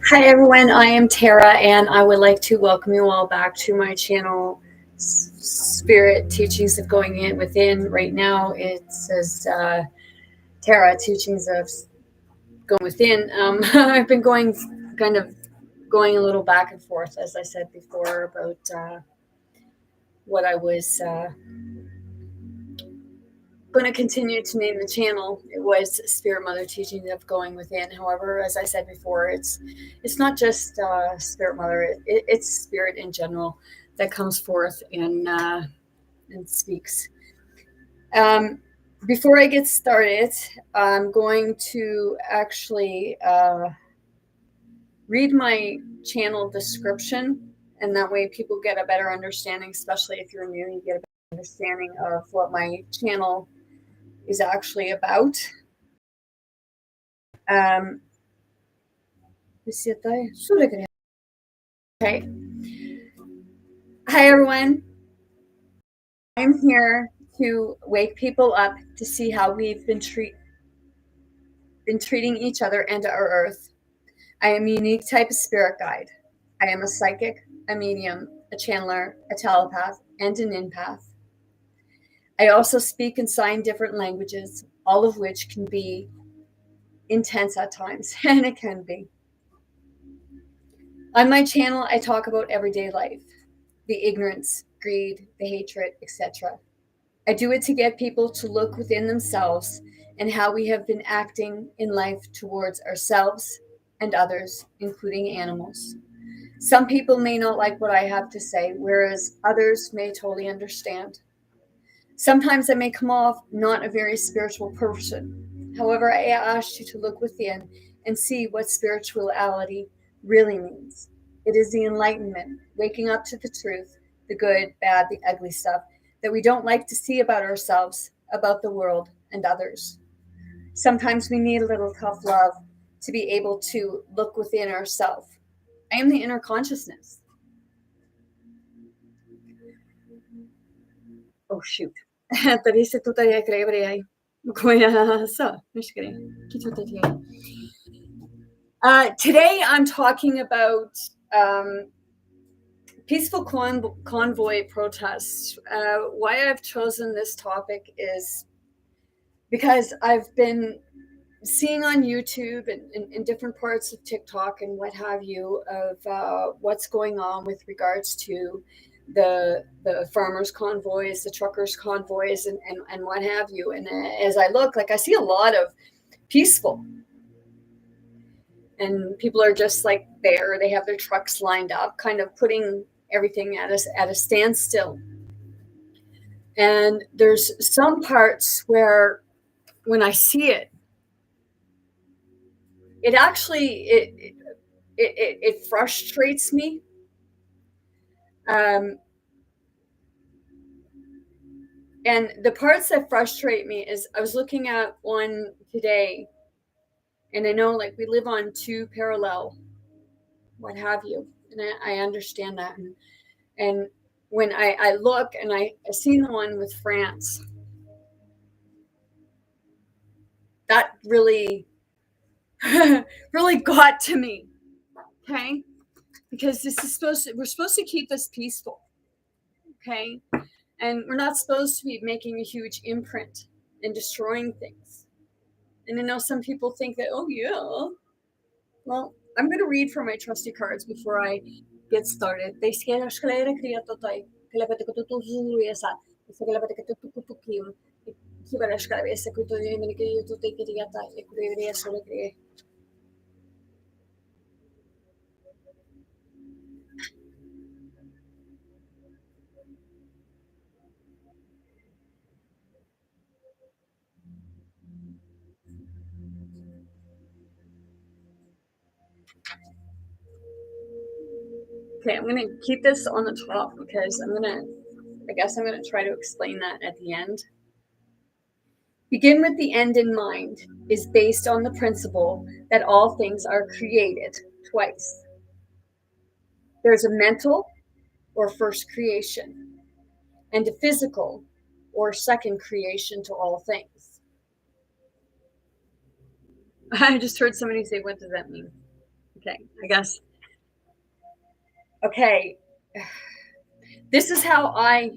Hi everyone, I am Tara and I would like to welcome you all back to my channel, Spirit Teachings of Going In Within. Right now it says Tara Teachings of Going Within. I've been going a little back and forth, as I said before, about what I was going to continue to name the channel. It was Spirit Mother Teaching of Going Within. However, as I said before, it's not just Spirit Mother, it's spirit in general that comes forth and speaks. Before I get started, I'm going to actually read my channel description, and that way people get a better understanding, especially if you're new, you get a better understanding of what my channel is actually about. Okay. Hi everyone. I'm here to wake people up to see how we've been treating each other and our earth. I am a unique type of spirit guide. I am a psychic, a medium, a channeler, a telepath, and an empath. I also speak and sign different languages, all of which can be intense at times, and it can be. On my channel, I talk about everyday life, the ignorance, greed, the hatred, etc. I do it to get people to look within themselves and how we have been acting in life towards ourselves and others, including animals. Some people may not like what I have to say, whereas others may totally understand. Sometimes I may come off not a very spiritual person. However, I ask you to look within and see what spirituality really means. It is the enlightenment, waking up to the truth, the good, bad, the ugly stuff that we don't like to see about ourselves, about the world, and others. Sometimes we need a little tough love to be able to look within ourselves. I am the inner consciousness. Oh, shoot. Today I'm talking about peaceful convoy protests. Why I've chosen this topic is because I've been seeing on YouTube and in different parts of TikTok and what have you of what's going on with regards to the farmers convoys, the truckers convoys, and what have you. And as I look, like I see a lot of peaceful, and people are just like there. They have their trucks lined up, kind of putting everything at a standstill. And there's some parts where when I see it, it actually it frustrates me. And the parts that frustrate me is I was looking at one today, and I know like we live on two parallel, what have you, and I understand that. And when I look and I seen the one with France, that really really got to me. Okay, because we're supposed to keep this peaceful. Okay, and we're not supposed to be making a huge imprint and destroying things. And I know some people think that, oh yeah, well, I'm going to read from my trusty cards before I get started. Okay, I'm going to keep this on the top because I guess I'm going to try to explain that at the end. Begin with the end in mind is based on the principle that all things are created twice. There's a mental or first creation and a physical or second creation to all things. I just heard somebody say, what does that mean? Okay, I guess. Okay, this is how I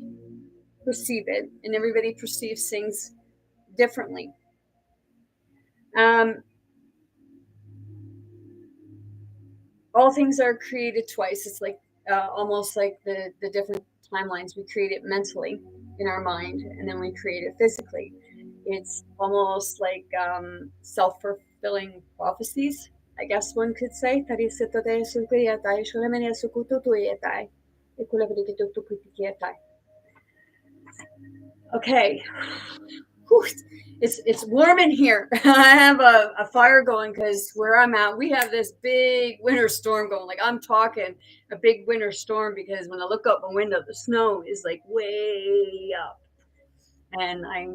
perceive it, and everybody perceives things differently. Um, all things are created twice. It's like almost like the different timelines. We create it mentally in our mind, and then we create it physically. It's almost like self-fulfilling prophecies, I guess one could say. Okay. Whew, it's warm in here. I have a fire going because where I'm at, we have this big winter storm going. Like I'm talking a big winter storm because when I look out my window, the snow is like way up, and I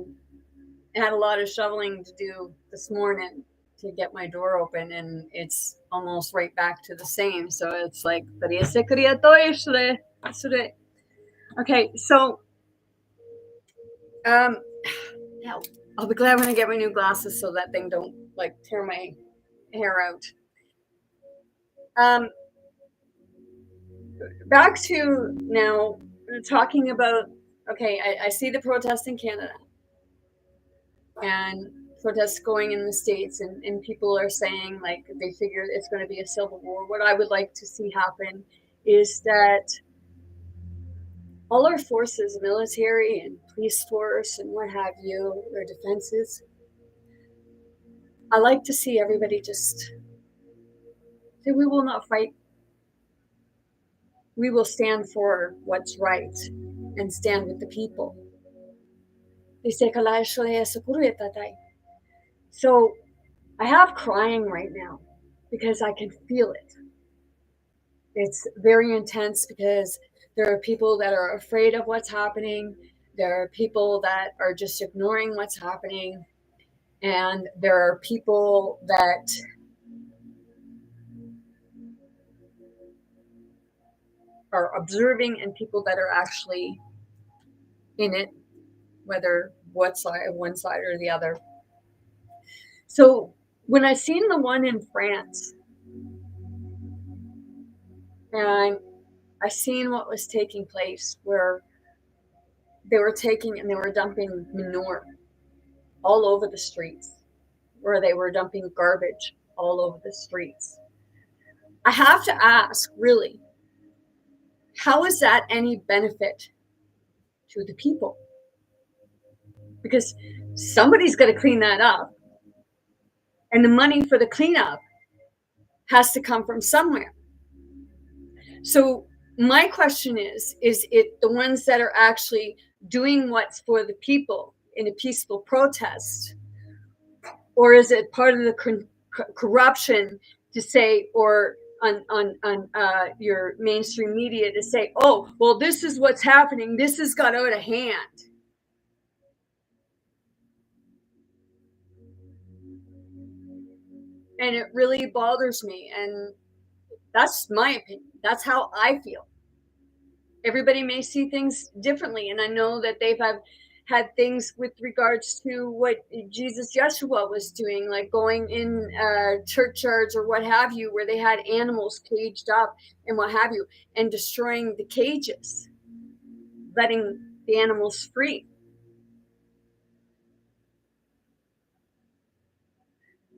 had a lot of shoveling to do this morning to get my door open, and it's almost right back to the same. So it's like, okay, so um, now I'll be glad when I get my new glasses so that thing don't like tear my hair out. Um, back to now talking about, okay, I see the protests in Canada and protests going in the States, and people are saying like they figure it's going to be a civil war. What I would like to see happen is that all our forces, military and police force and what have you, their defenses, I like to see everybody just say, we will not fight. We will stand for what's right and stand with the people. So I have crying right now because I can feel it. It's very intense because there are people that are afraid of what's happening. There are people that are just ignoring what's happening. And there are people that are observing and people that are actually in it, whether one side or the other. So when I seen the one in France, and I seen what was taking place, where they were taking and they were dumping manure all over the streets, where they were dumping garbage all over the streets. I have to ask, really, how is that any benefit to the people? Because somebody's got to clean that up, and the money for the cleanup has to come from somewhere. So my question is it the ones that are actually doing what's for the people in a peaceful protest, or is it part of the corruption to say, or on your mainstream media to say, oh, well, this is what's happening, this has got out of hand? And it really bothers me, and that's my opinion. That's how I feel. Everybody may see things differently, and I know that they've had things with regards to what Jesus Yeshua was doing, like going in churchyards or what have you, where they had animals caged up and what have you, and destroying the cages, letting the animals free.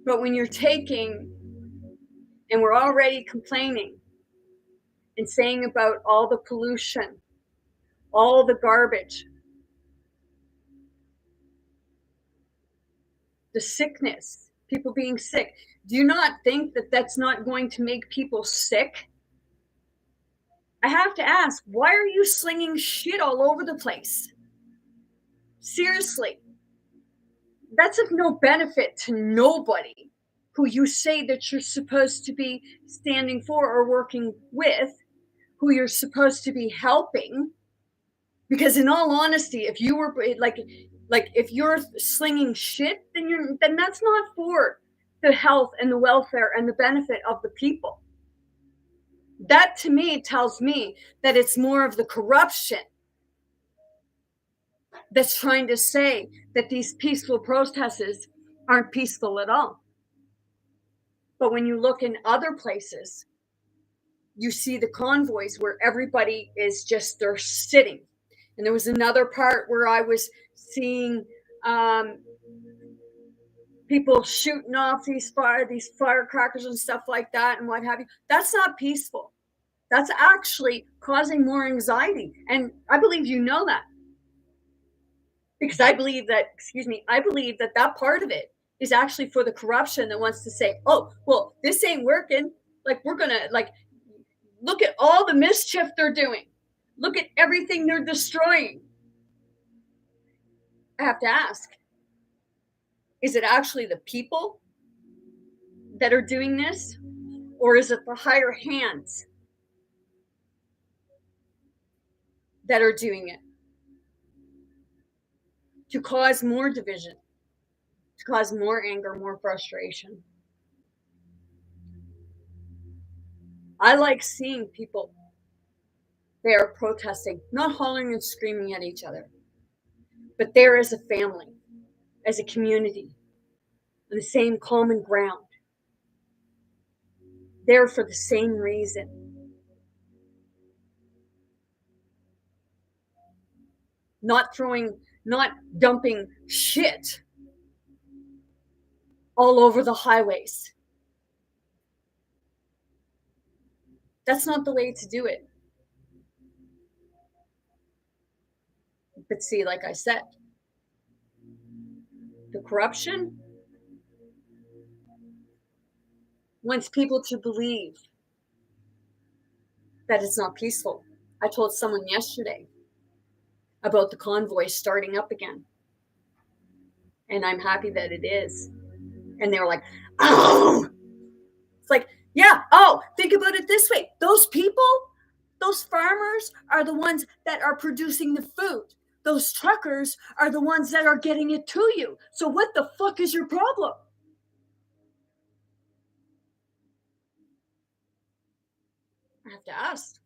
But when you're taking, and we're already complaining and saying about all the pollution, all the garbage, the sickness, people being sick. Do you not think that that's not going to make people sick? I have to ask, why are you slinging shit all over the place? Seriously, that's of no benefit to nobody who you say that you're supposed to be standing for or working with, who you're supposed to be helping. Because in all honesty, if you were like if you're slinging shit, then that's not for the health and the welfare and the benefit of the people. That to me tells me that it's more of the corruption that's trying to say that these peaceful protests aren't peaceful at all. But when you look in other places, you see the convoys where everybody is just, they're sitting. And there was another part where I was seeing people shooting off these firecrackers and stuff like that and what have you. That's not peaceful. That's actually causing more anxiety. And I believe you know that. Because I believe that, I believe that that part of it is actually for the corruption that wants to say, oh, well, this ain't working. Like, we're going to, like, look at all the mischief they're doing. Look at everything they're destroying. I have to ask, is it actually the people that are doing this? Or is it the higher hands that are doing it to cause more division, to cause more anger, more frustration? I like seeing people, they are protesting, not hollering and screaming at each other, but there as a family, as a community, on the same common ground, there for the same reason. Not dumping shit all over the highways. That's not the way to do it. But see, like I said, the corruption wants people to believe that it's not peaceful. I told someone yesterday about the convoy starting up again. And I'm happy that it is. And they were like, oh, it's like, yeah, oh, think about it this way. Those people, those farmers are the ones that are producing the food. Those truckers are the ones that are getting it to you. So what the fuck is your problem? I have to ask,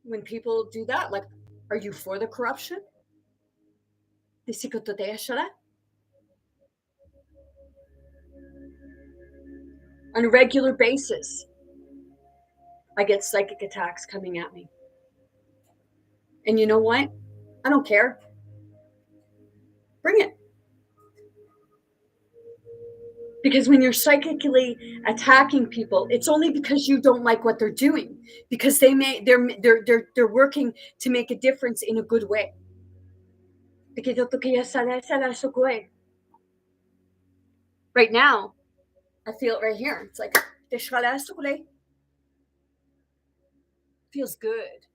when people do that, like, are you for the corruption? On a regular basis, I get psychic attacks coming at me. And you know what? I don't care. Bring it. Because when you're psychically attacking people, it's only because you don't like what they're doing. Because they're working to make a difference in a good way. Right now, I feel it right here. It's like feels good.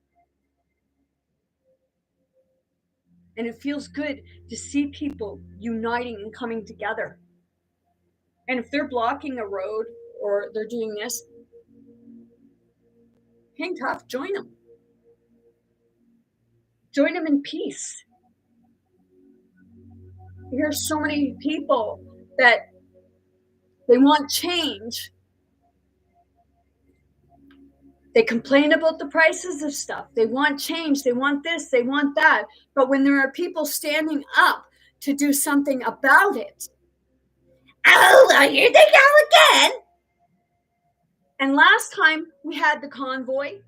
And it feels good to see people uniting and coming together. And if they're blocking a road or they're doing this, hang tough, join them. Join them in peace. Here's so many people that they want change. They complain about the prices of stuff. They want change. They want this. They want that. But when there are people standing up to do something about it, oh, here they go again. And last time we had the convoy,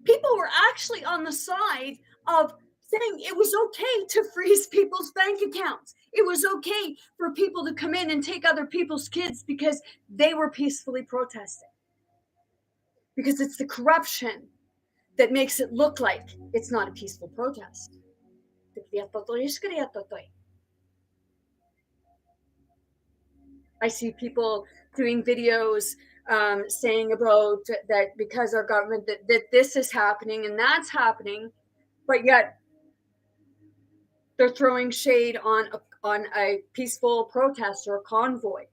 people were actually on the side of saying it was okay to freeze people's bank accounts. It was okay for people to come in and take other people's kids because they were peacefully protesting. Because it's the corruption that makes it look like it's not a peaceful protest. I see people doing videos saying about that because our government, that this is happening and that's happening, but yet they're throwing shade on a peaceful protest or a convoy.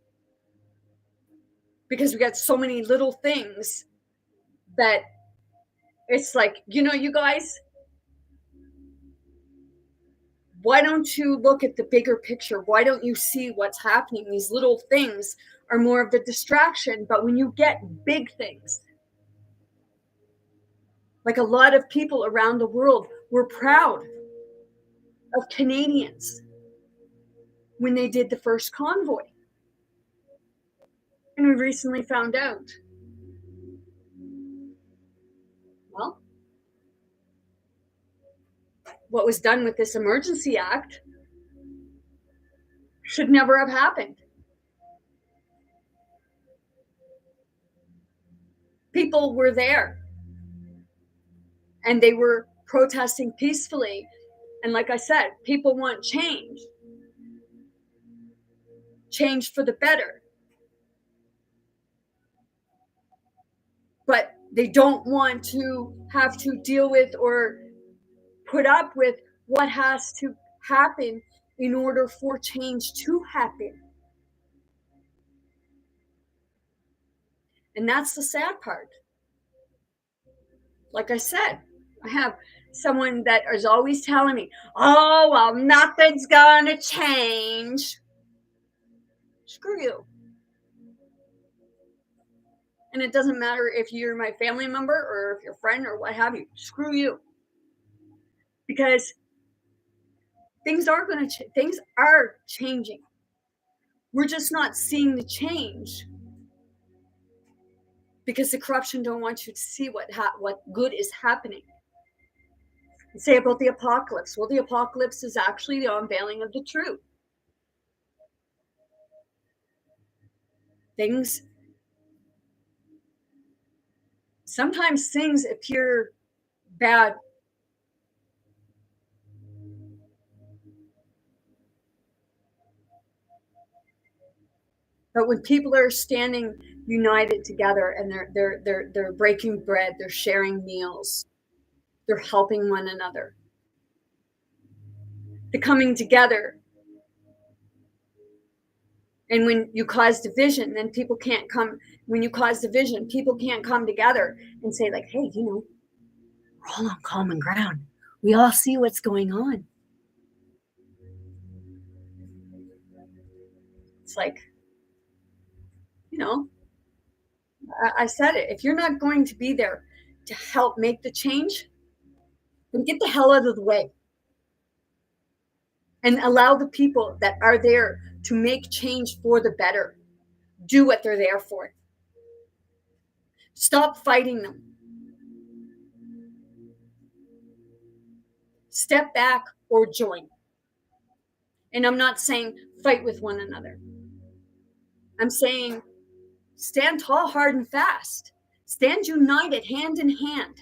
Because we got so many little things that it's like, you guys, why don't you look at the bigger picture? Why don't you see what's happening? These little things are more of the distraction, but when you get big things, like a lot of people around the world were proud of Canadians when they did the first convoy. And we recently found out? Well, what was done with this Emergency Act should never have happened. People were there and they were protesting peacefully. And like I said, people want change for the better. But they don't want to have to deal with or put up with what has to happen in order for change to happen. And that's the sad part. Like I said, I have someone that is always telling me, oh, well, nothing's going to change. Screw you. And it doesn't matter if you're my family member or if you're a friend or what have you. Screw you. Because things are changing. We're just not seeing the change because the corruption don't want you to see what good is happening. You say about the apocalypse. Well, the apocalypse is actually the unveiling of the truth. Sometimes things appear bad. But when people are standing united together and they're breaking bread, they're sharing meals, they're helping one another, they're coming together. And when you cause division, then people can't come. When you cause division, people can't come together and say, like, hey, we're all on common ground. We all see what's going on. It's like, I said it. If you're not going to be there to help make the change, then get the hell out of the way. And allow the people that are there to make change for the better do what they're there for. Stop fighting them. Step back or join. And I'm not saying fight with one another. I'm saying stand tall, hard, and fast. Stand united, hand in hand.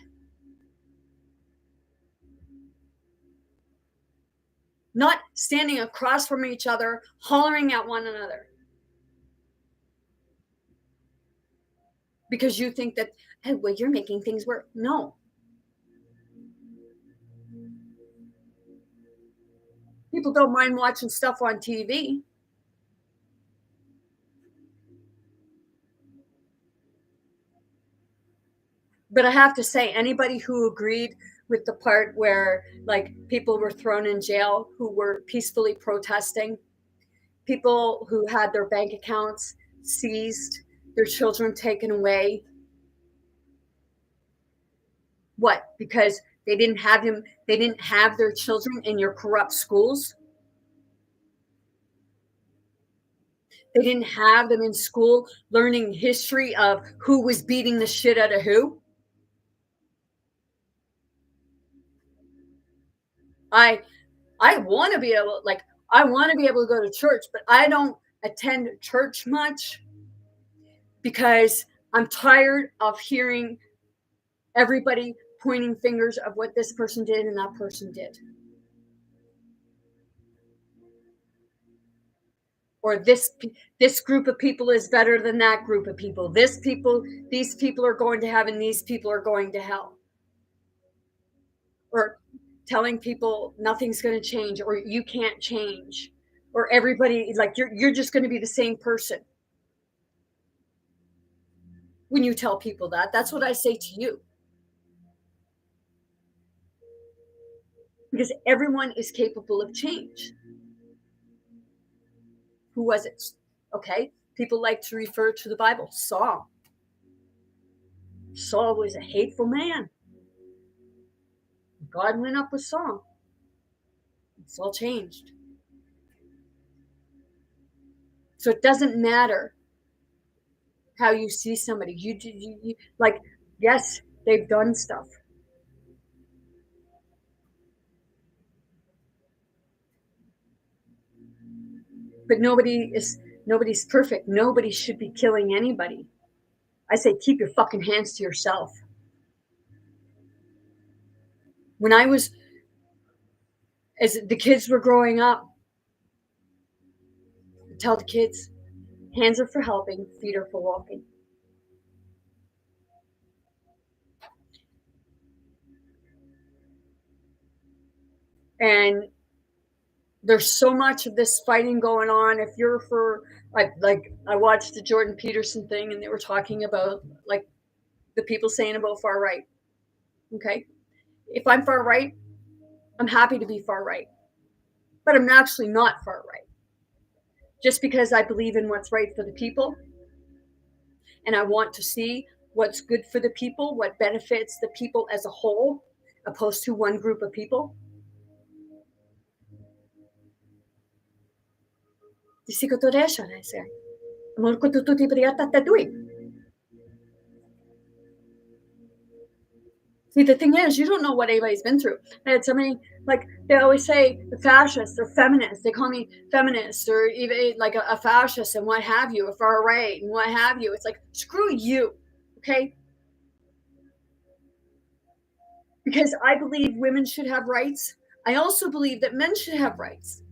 Not standing across from each other, hollering at one another. Because you think that, hey, well, you're making things work. No. People don't mind watching stuff on TV. But I have to say, anybody who agreed with the part where like people were thrown in jail who were peacefully protesting, people who had their bank accounts seized, their children taken away. What? Because they didn't have their children in your corrupt schools? They didn't have them in school learning history of who was beating the shit out of who? I want to be able to go to church, but I don't attend church much because I'm tired of hearing everybody pointing fingers of what this person did and that person did. Or this group of people is better than that group of people. These people are going to heaven, these people are going to hell. Or telling people nothing's going to change, or you can't change, or everybody, like, you're just going to be the same person. When you tell people that's what I say to you. Because everyone is capable of change. Who was it? Okay, people like to refer to the Bible. Saul was a hateful man. God went up with Saul. Saul changed. So it doesn't matter how you see somebody. You like, yes, they've done stuff. But nobody's perfect. Nobody should be killing anybody. I say keep your fucking hands to yourself. When I was as the kids were growing up, I tell the kids, hands are for helping, feet are for walking. And there's so much of this fighting going on. If you're for like I watched the Jordan Peterson thing and they were talking about like the people saying about far right. Okay. If I'm far right, I'm happy to be far right. But I'm actually not far right. Just because I believe in what's right for the people and I want to see what's good for the people, what benefits the people as a whole, opposed to one group of people. See, the thing is, you don't know what anybody's been through. I had somebody, like, they always say the fascists or feminists. They call me feminist or even like a fascist and what have you, a far right and what have you. It's like, screw you, okay? Because I believe women should have rights. I also believe that men should have rights.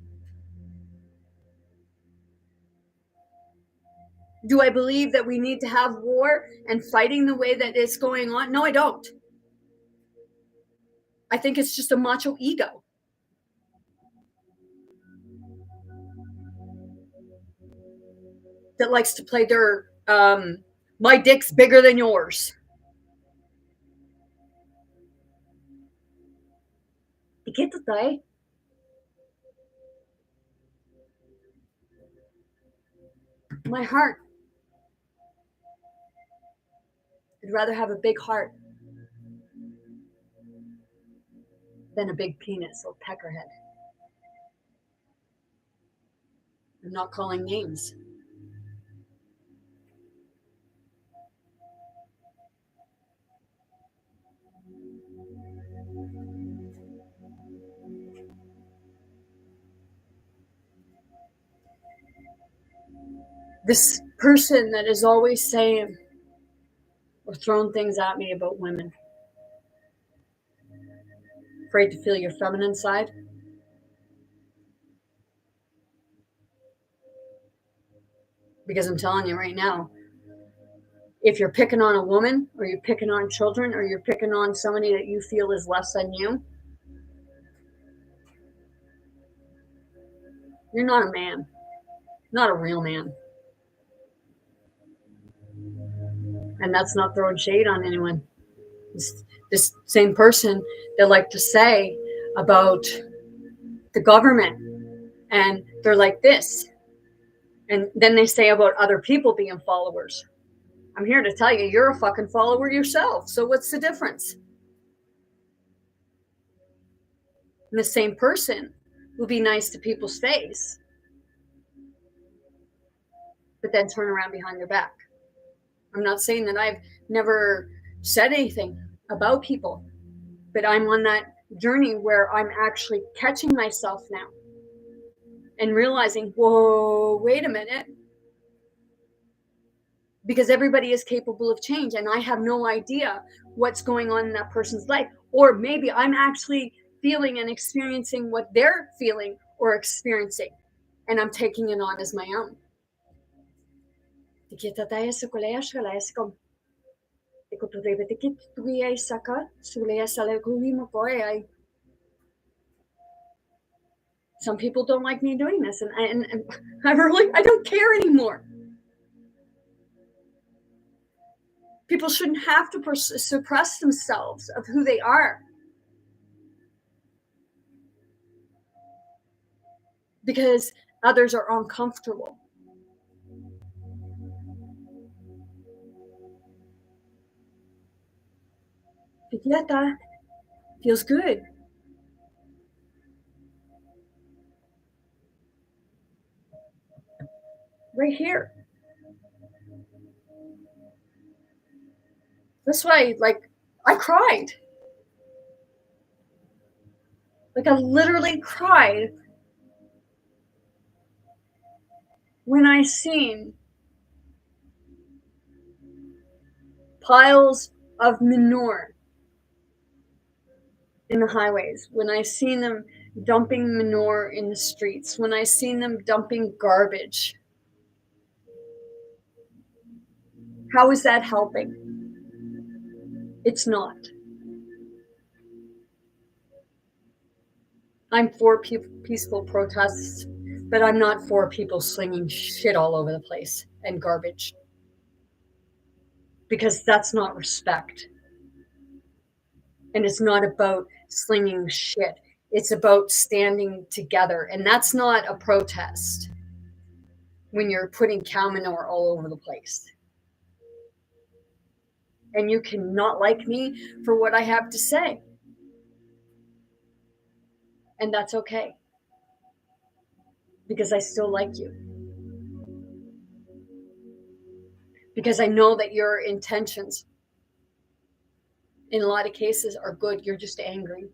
Do I believe that we need to have war and fighting the way that it's going on? No, I don't. I think it's just a macho ego that likes to play their my dick's bigger than yours. My heart. I'd rather have a big heart than a big penis or peckerhead. I'm not calling names. This person that is always saying or throwing things at me about women, afraid to feel your feminine side. Because I'm telling you right now, if you're picking on a woman or you're picking on children or you're picking on somebody that you feel is less than you, you're not a man, not a real man. And that's not throwing shade on anyone. This same person that like to say about the government and they're like this. And then they say about other people being followers. I'm here to tell you, you're a fucking follower yourself. So what's the difference? And the same person will be nice to people's face, but then turn around behind their back. I'm not saying that I've never said anything about people, but I'm on that journey where I'm actually catching myself now and realizing, whoa, wait a minute. Because everybody is capable of change and I have no idea what's going on in that person's life. Or maybe I'm actually feeling and experiencing what they're feeling or experiencing, and I'm taking it on as my own. Some people don't like me doing this, and I don't care anymore. People shouldn't have to suppress themselves of who they are because others are uncomfortable. Pigliata feels good. Right here. That's why, like, I cried. Like, I literally cried when I seen piles of manure in the highways, when I seen them dumping manure in the streets, when I seen them dumping garbage. How is that helping? It's not. I'm for peaceful protests, but I'm not for people slinging shit all over the place and garbage, because that's not respect. And it's not about slinging shit. It's about standing together. And that's not a protest when you're putting cow manure all over the place. And you cannot like me for what I have to say. And that's okay, because I still like you. Because I know that your intentions in a lot of cases are good. You're just angry.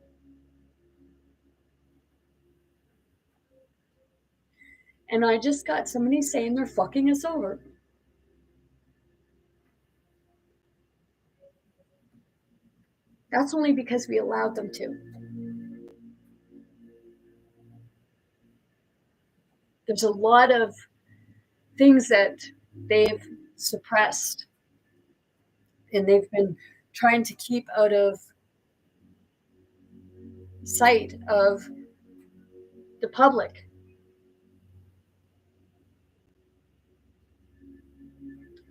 And I just got somebody saying they're fucking us over. That's only because we allowed them to. There's a lot of things that they've suppressed and they've been trying to keep out of sight of the public.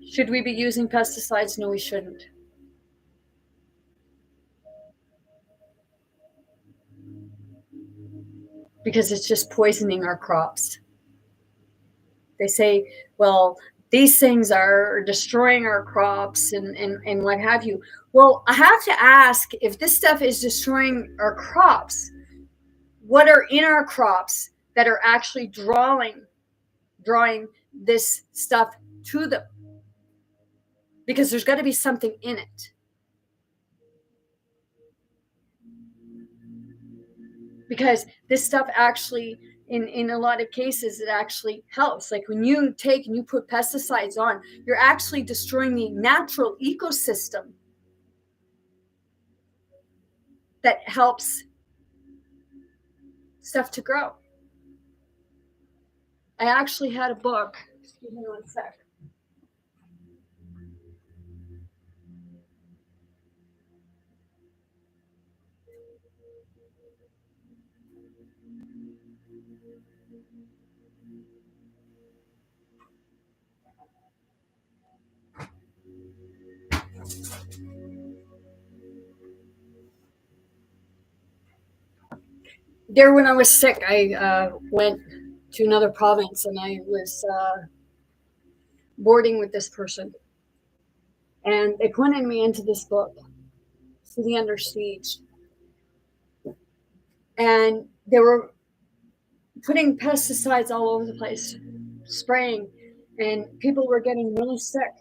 Should we be using pesticides? No, we shouldn't. Because it's just poisoning our crops. They say, well, these things are destroying our crops and what have you. Well, I have to ask, if this stuff is destroying our crops, what are in our crops that are actually drawing this stuff to them? Because there's got to be something in it. Because this stuff actually, in a lot of cases, it actually helps. Like when you take and you put pesticides on, you're actually destroying the natural ecosystem that helps stuff to grow. I actually had a book. Excuse me one sec. There, when I was sick, I went to another province and I was boarding with this person. And they pointed me into this book, City Under Siege. And they were putting pesticides all over the place, spraying, and people were getting really sick.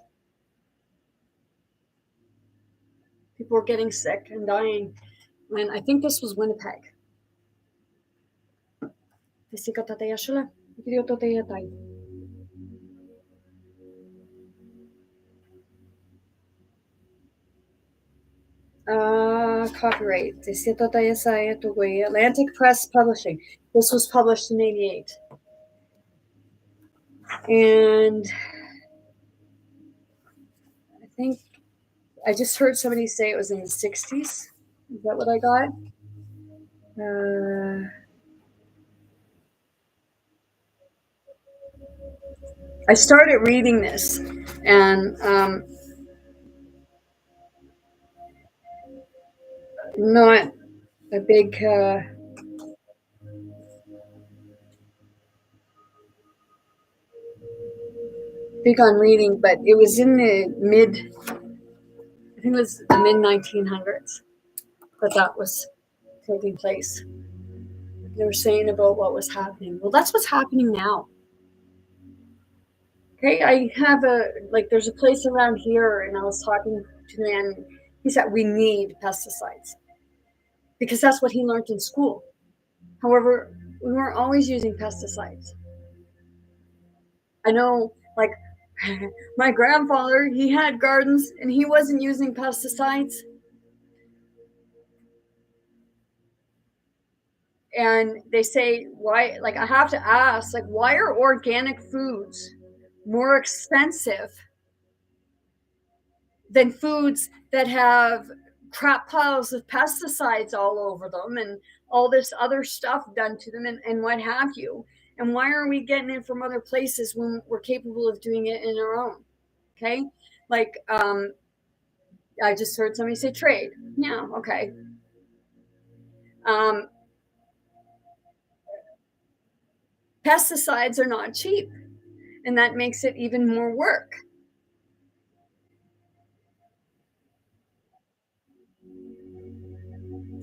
People were getting sick and dying. And I think this was Winnipeg. Copyright. Atlantic Press Publishing. This was published in 88. And I think I just heard somebody say it was in the 60s. Is that what I got? I started reading this, and not a big big on reading, but it was in the I think it was the mid 1900s that was taking place. They were saying about what was happening. Well, that's what's happening now. Okay, I have there's a place around here, and I was talking to the man. He said we need pesticides because that's what he learned in school. However, we weren't always using pesticides. I know, like, my grandfather, he had gardens and he wasn't using pesticides. And they say, why, like, I have to ask, like, why are organic foods more expensive than foods that have crap piles of pesticides all over them and all this other stuff done to them and what have you? And why are we getting it from other places when we're capable of doing it in our own? Okay. Like, I just heard somebody say trade. Yeah. Okay. Um, Pesticides are not cheap, and that makes it even more work.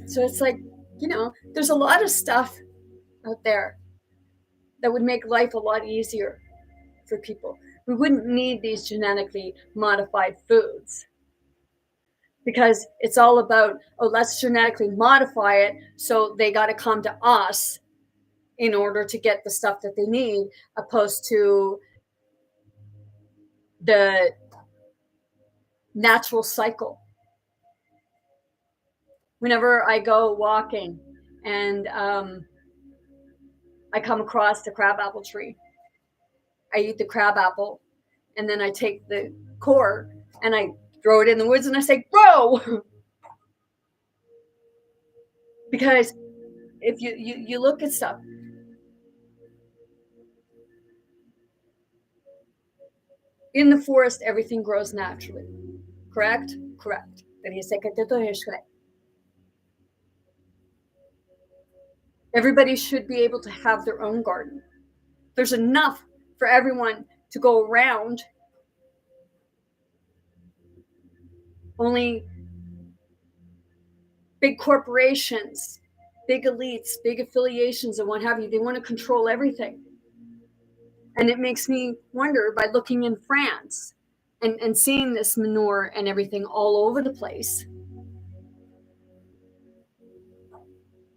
So it's like, there's a lot of stuff out there that would make life a lot easier for people. We wouldn't need these genetically modified foods because it's all about, oh, let's genetically modify it. So they got to come to us in order to get the stuff that they need, opposed to the natural cycle. Whenever I go walking and I come across the crabapple tree, I eat the crabapple, and then I take the core and I throw it in the woods and I say, grow! Because if you look at stuff, in the forest, everything grows naturally. Correct? Correct. Everybody should be able to have their own garden. There's enough for everyone to go around. Only big corporations, big elites, big affiliations, and what have you, they want to control everything. And it makes me wonder, by looking in France and seeing this manure and everything all over the place,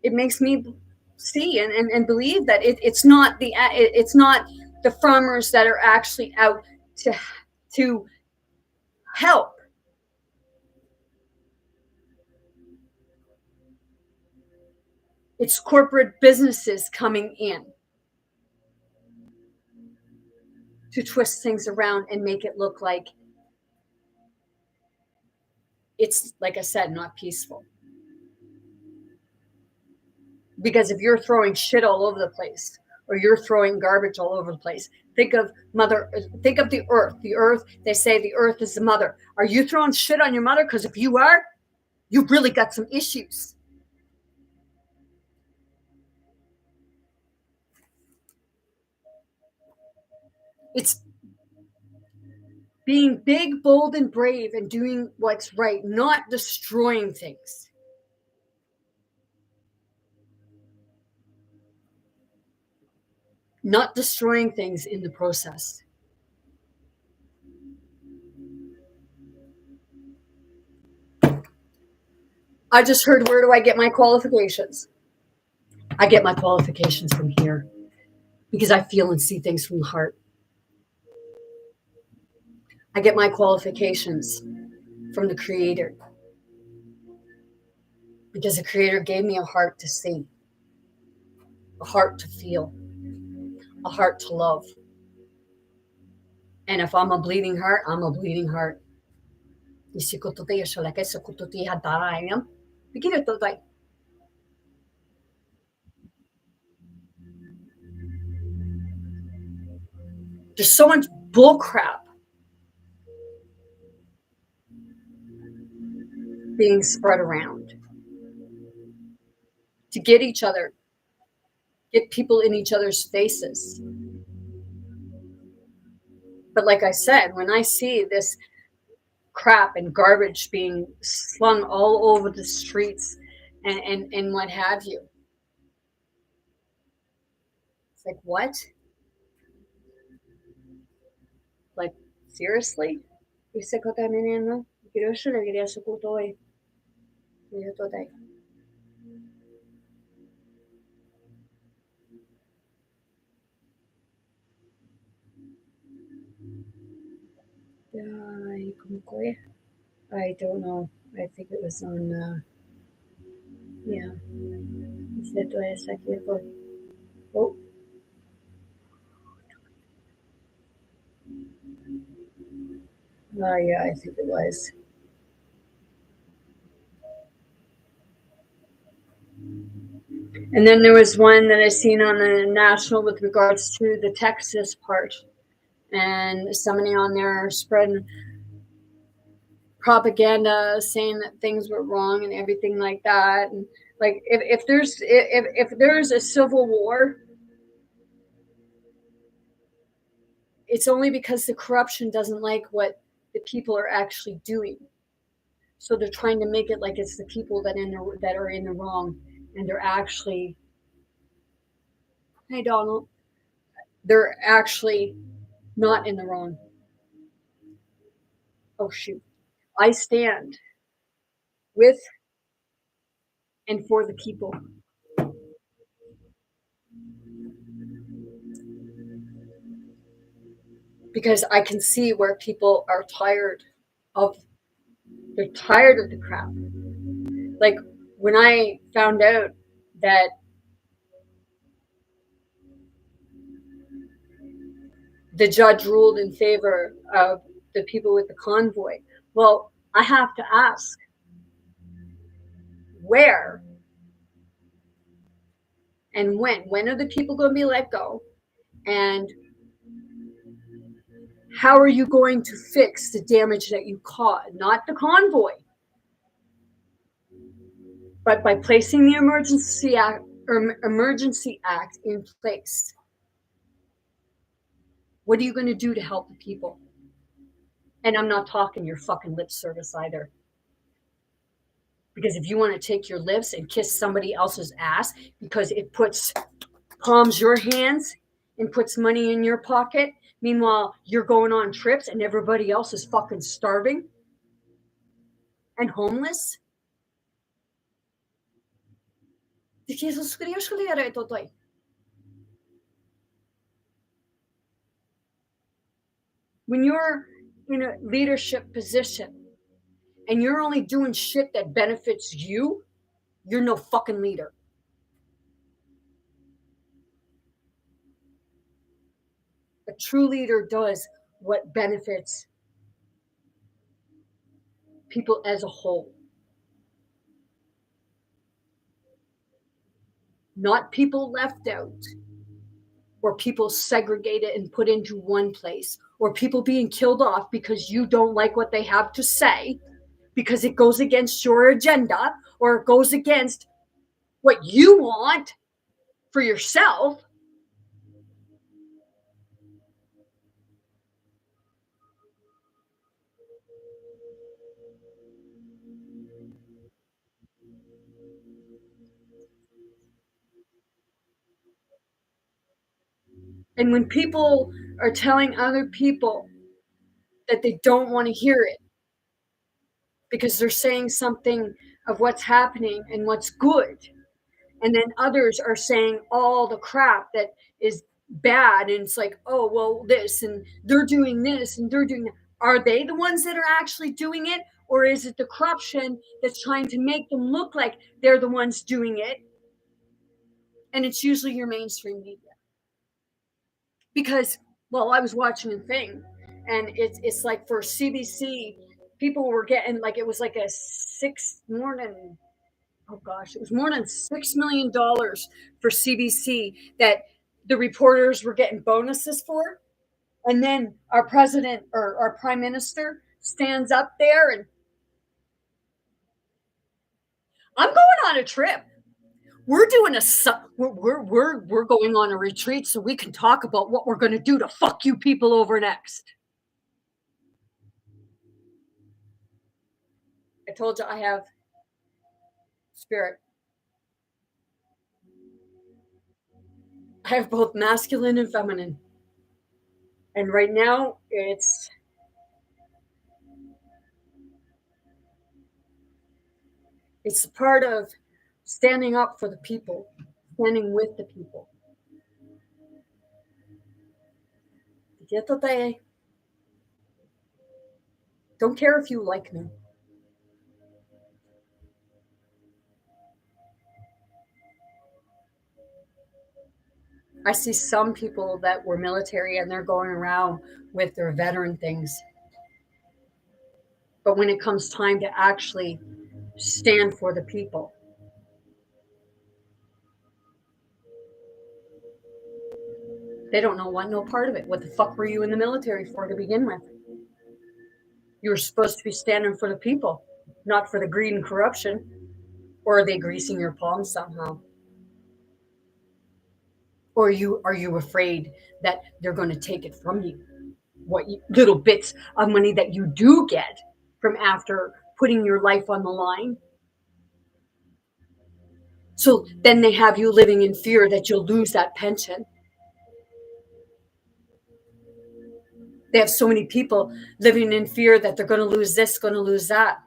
it makes me see and believe that it's not the farmers that are actually out to help. It's corporate businesses coming in to twist things around and make it look like it's, like I said, not peaceful. Because if you're throwing shit all over the place, or you're throwing garbage all over the place, think of the earth. The earth, they say the earth is the mother. Are you throwing shit on your mother? Because if you are, you've really got some issues. It's being big, bold, and brave and doing what's right, not destroying things. Not destroying things in the process. I just heard, where do I get my qualifications? I get my qualifications from here because I feel and see things from the heart. I get my qualifications from the Creator because the Creator gave me a heart to see, a heart to feel, a heart to love. And if I'm a bleeding heart, I'm a bleeding heart. There's so much bullcrap being spread around to get people in each other's faces. But like I said, when I see this crap and garbage being slung all over the streets and what have you, it's like, what? Seriously? Isekota meneno? Kirosura giriasukutoi. Yotodai. Kumkoe? I don't know. I think it was on, yeah. Iseto Esakieto. Oh, yeah, I think it was. And then there was one that I seen on the national with regards to the Texas part, and somebody on there spreading propaganda, saying that things were wrong and everything like that. And like, if there's a civil war, it's only because the corruption doesn't like what the people are actually doing. So they're trying to make it like it's the people that are in the wrong, and they're actually, hey Donald, they're actually not in the wrong. Oh shoot. I stand with and for the people because I can see where people are tired of they're tired of the crap. Like when I found out that the judge ruled in favor of the people with the convoy, well, I have to ask where and when. When are the people going to be let go? And how are you going to fix the damage that you caused? Not the convoy, but by placing the emergency act in place. What are you going to do to help the people? And I'm not talking your fucking lip service either. Because if you want to take your lips and kiss somebody else's ass because it puts palms your hands and puts money in your pocket, meanwhile you're going on trips and everybody else is fucking starving and homeless. When you're in a leadership position and you're only doing shit that benefits you, you're no fucking leader. A true leader does what benefits people as a whole, not people left out or people segregated and put into one place or people being killed off because you don't like what they have to say because it goes against your agenda or it goes against what you want for yourself. And when people are telling other people that they don't want to hear it because they're saying something of what's happening and what's good, and then others are saying all the crap that is bad, and it's like, oh well, this and they're doing this and they're doing that. Are they the ones that are actually doing it, or is it the corruption that's trying to make them look like they're the ones doing it? And it's usually your mainstream media. Because, well, I was watching a thing and it's like for CBC, people were getting like, it was like a six more than, oh gosh, it was more than $6 million for CBC that the reporters were getting bonuses for. And then our president or our prime minister stands up there and, I'm going on a trip. We're doing we're going on a retreat so we can talk about what we're going to do to fuck you people over next. I told you I have spirit. I have both masculine and feminine. And right now it's It's part of standing up for the people, standing with the people. Don't care if you like me. I see some people that were military and they're going around with their veteran things. But when it comes time to actually stand for the people, they don't want no part of it. What the fuck were you in the military for to begin with? You were supposed to be standing for the people, not for the greed and corruption. Or are they greasing your palms somehow? Or are you afraid that they're going to take it from you? Little bits of money that you do get from after putting your life on the line. So then they have you living in fear that you'll lose that pension. They have so many people living in fear that they're going to lose this, going to lose that.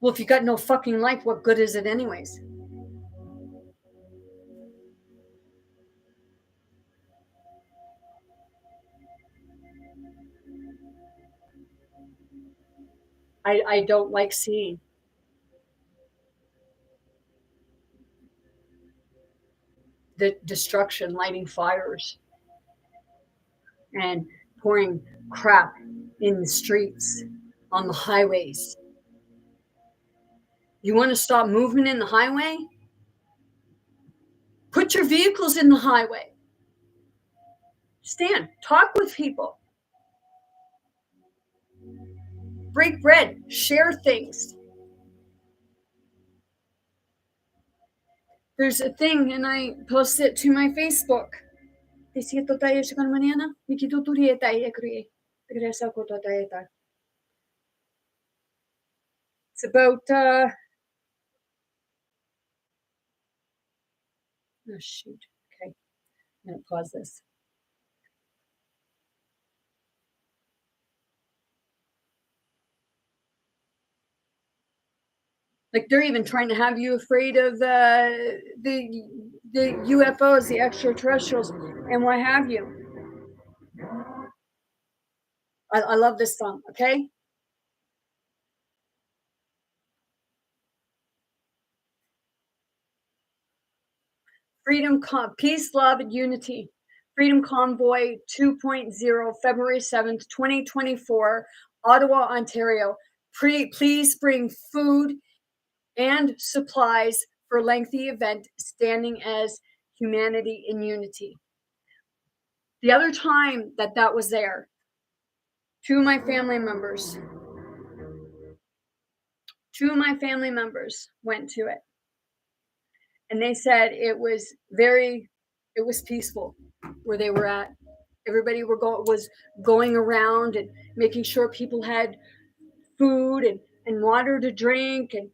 Well, if you got no fucking life, what good is it anyways? I don't like seeing the destruction, lighting fires and pouring crap in the streets, on the highways. You want to stop movement in the highway? Put your vehicles in the highway. Stand, talk with people, break bread, share things. There's a thing, and I post it to my Facebook. It's about, oh shoot, okay, I'm gonna pause this. Like they're even trying to have you afraid of the UFOs, the extraterrestrials, and what have you. I love this song. Okay, Peace, Love, and Unity. Freedom Convoy 2.0, February 7th, 2024, Ottawa, Ontario. Please bring food and supplies for lengthy event standing as humanity in unity. The other time that was there, two of my family members, went to it, and they said it was peaceful where they were at. Everybody was going around and making sure people had food and water to drink, and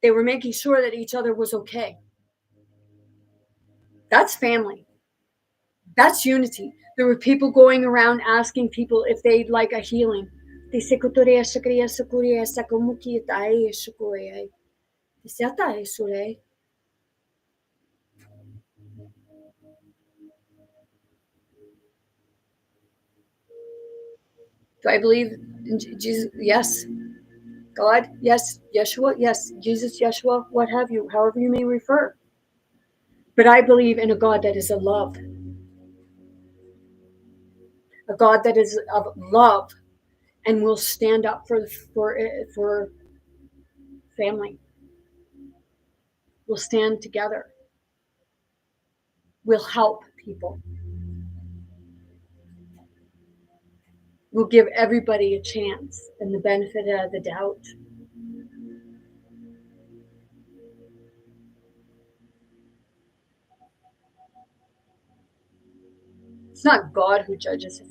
they were making sure that each other was okay. That's family. That's unity. There were people going around asking people if they'd like a healing. Do I believe in Jesus? Yes. God? Yes. Yeshua? Yes. Jesus, Yeshua, what have you, however you may refer. But I believe in a God that is a love, a God that is of love and will stand up for family. We'll stand together. We'll help people. We'll give everybody a chance and the benefit of the doubt. It's not God who judges.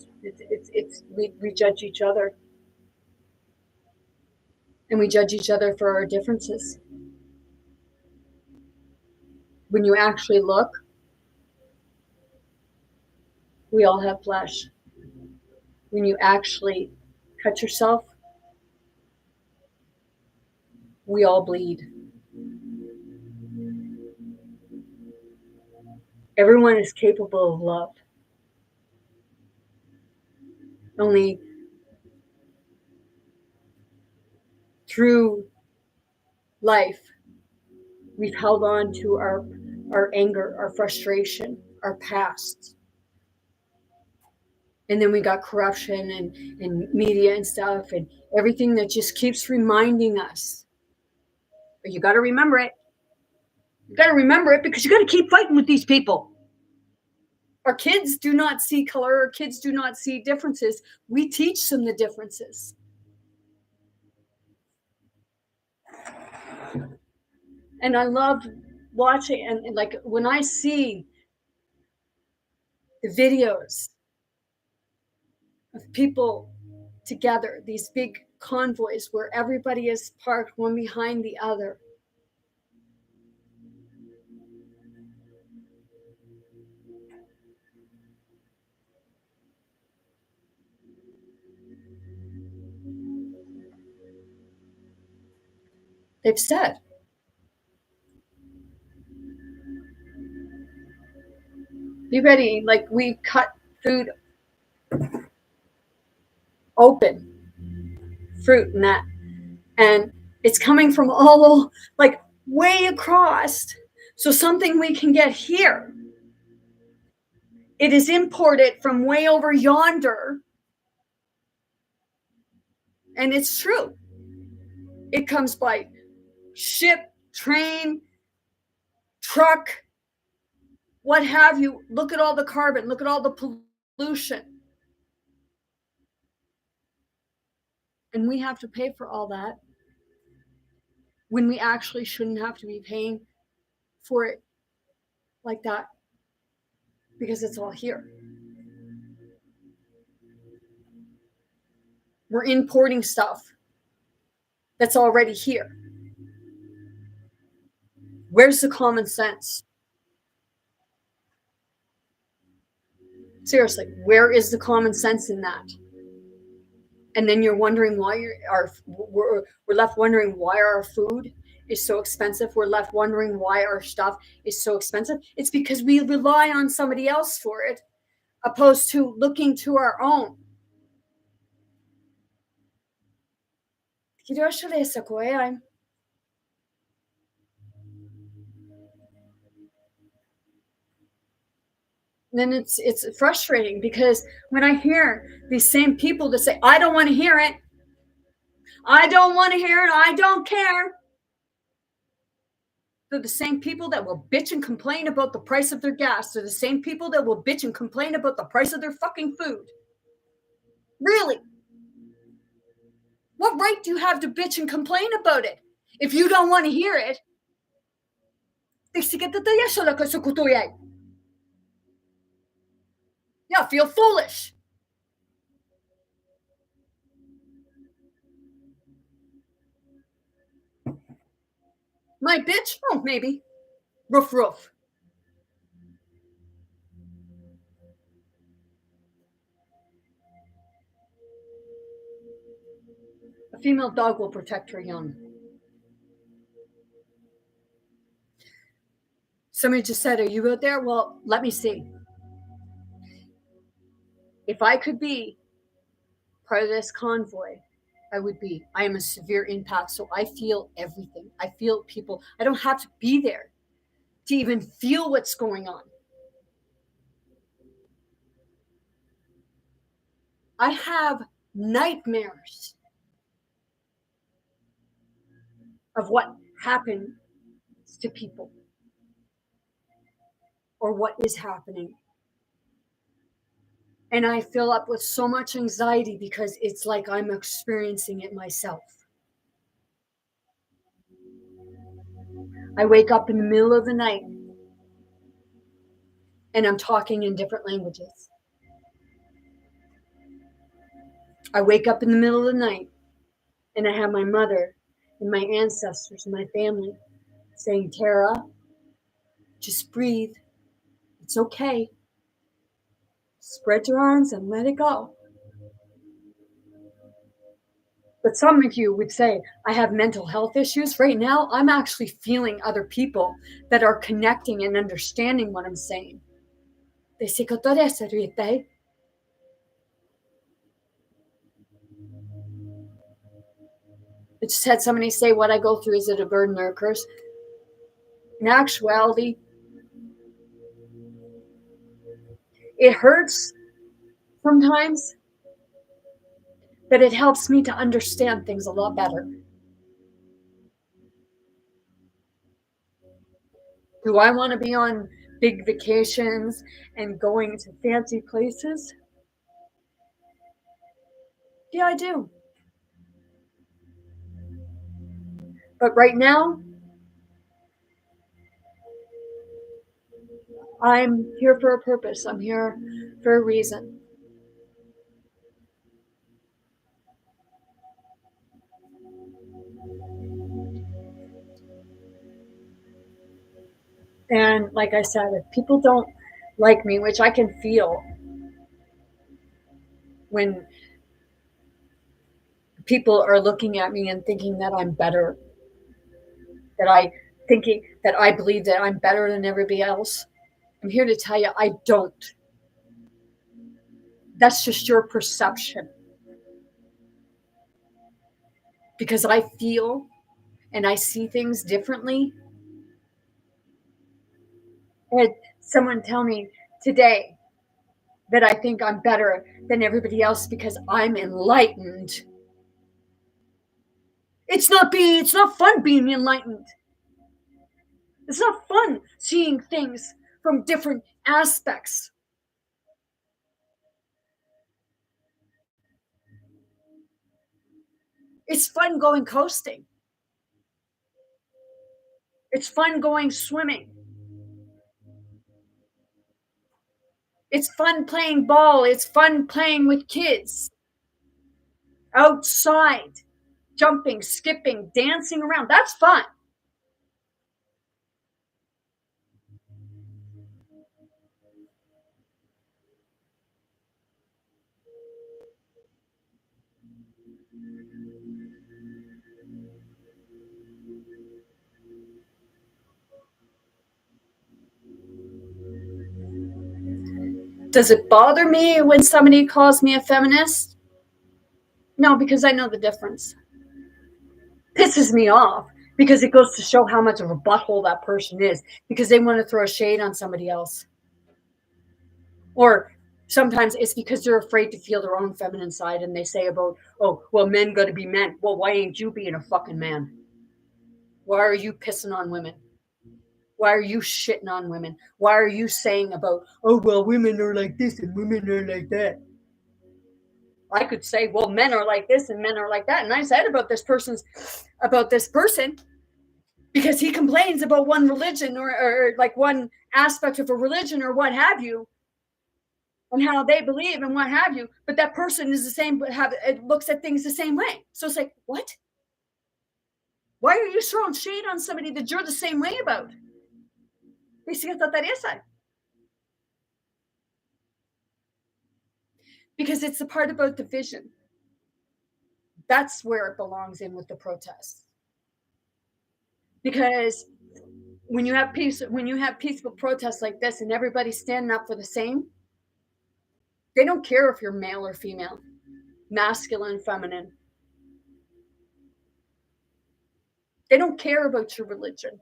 We judge each other, and we judge each other for our differences. When you actually look, we all have flesh. When you actually cut yourself, we all bleed. Everyone is capable of love. Only through life, we've held on to our anger, our frustration, our past. And then we got corruption and media and stuff and everything that just keeps reminding us. But you got to remember it. You got to remember it because you got to keep fighting with these people. Our kids do not see color. Our kids do not see differences. We teach them the differences. And I love watching, and like when I see the videos of people together, these big convoys where everybody is parked one behind the other. They've said, be ready. Like we cut food open, fruit and that. And it's coming from all like way across. So something we can get here. It is imported from way over yonder. And it's true. It comes by ship, train, truck, what have you. Look at all the carbon. Look at all the pollution. And we have to pay for all that when we actually shouldn't have to be paying for it like that because it's all here. We're importing stuff that's already here. Where's the common sense? Seriously, where is the common sense in that? And then you're wondering why we're left wondering why our food is so expensive. We're left wondering why our stuff is so expensive. It's because we rely on somebody else for it, opposed to looking to our own. Then it's frustrating because when I hear these same people that say, I don't want to hear it, I don't want to hear it, I don't care. They're the same people that will bitch and complain about the price of their gas. They're the same people that will bitch and complain about the price of their fucking food. Really? What right do you have to bitch and complain about it if you don't want to hear it? Yeah, feel foolish. My bitch? Oh, maybe. Roof, roof. A female dog will protect her young. Somebody just said, are you out there? Well, let me see. If I could be part of this convoy, I would be. I am a severe empath, so I feel everything. I feel people. I don't have to be there to even feel what's going on. I have nightmares of what happened to people or what is happening. And I fill up with so much anxiety because it's like I'm experiencing it myself. I wake up in the middle of the night and I'm talking in different languages. I wake up in the middle of the night and I have my mother and my ancestors and my family saying, Tara, just breathe. It's okay. Spread your arms and let it go. But some of you would say, I have mental health issues. Right now, I'm actually feeling other people that are connecting and understanding what I'm saying. I just had somebody say, what I go through, is it a burden or a curse? In actuality, it hurts sometimes, but it helps me to understand things a lot better. Do I want to be on big vacations and going to fancy places? Yeah, I do. But right now, I'm here for a purpose. I'm here for a reason. And like I said, if people don't like me, which I can feel when people are looking at me and thinking that I'm better, that I believe that I'm better than everybody else, I'm here to tell you I don't. That's just your perception. Because I feel and I see things differently. I had someone tell me today that I think I'm better than everybody else because I'm enlightened. It's not fun being enlightened. It's not fun seeing things from different aspects. It's fun going coasting. It's fun going swimming. It's fun playing ball. It's fun playing with kids outside, jumping, skipping, dancing around. That's fun. Does it bother me when somebody calls me a feminist? No, because I know the difference. Pisses me off because it goes to show how much of a butthole that person is because they want to throw a shade on somebody else. Or sometimes it's because they're afraid to feel their own feminine side and they say about, oh, well, men got to be men. Well, why ain't you being a fucking man? Why are you pissing on women? Why are you shitting on women? Why are you saying about, oh, well, women are like this and women are like that? I could say, well, men are like this and men are like that. And I said about this person because he complains about one religion or like one aspect of a religion or what have you, and how they believe and what have you. But that person is the same, but it looks at things the same way. So it's like, what? Why are you throwing shade on somebody that you're the same way about? Because it's the part about division. That's where it belongs in with the protests. Because when you have peaceful protests like this and everybody's standing up for the same, they don't care if you're male or female, masculine, feminine. They don't care about your religion.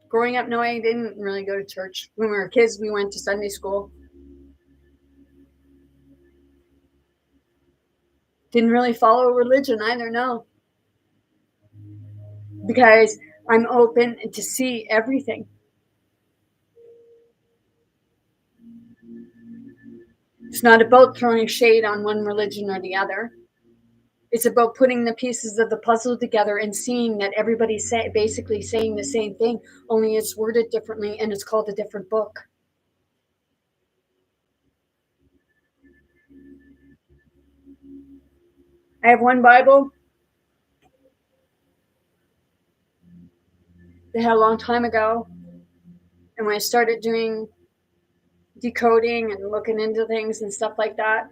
Growing up, no, I didn't really go to church. When we were kids, we went to Sunday school. Didn't really follow religion either, no. Because I'm open to see everything. It's not about throwing shade on one religion or the other. It's about putting the pieces of the puzzle together and seeing that everybody's basically saying the same thing, only it's worded differently and it's called a different book. I have one Bible they had a long time ago. And when I started doing decoding and looking into things and stuff like that,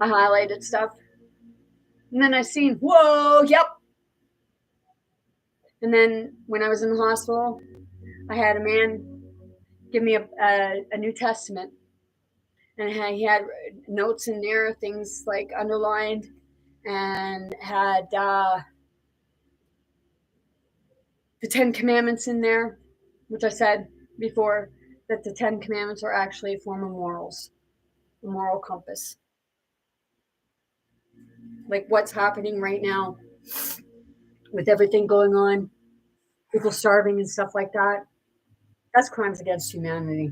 I highlighted stuff. And then I seen, whoa, yep. And then when I was in the hospital, I had a man give me a New Testament. And he had notes in there, things like underlined, and had the 10 Commandments in there, which I said before that the 10 Commandments are actually a form of morals, a moral compass. Like what's happening right now with everything going on, people starving and stuff like that, that's crimes against humanity.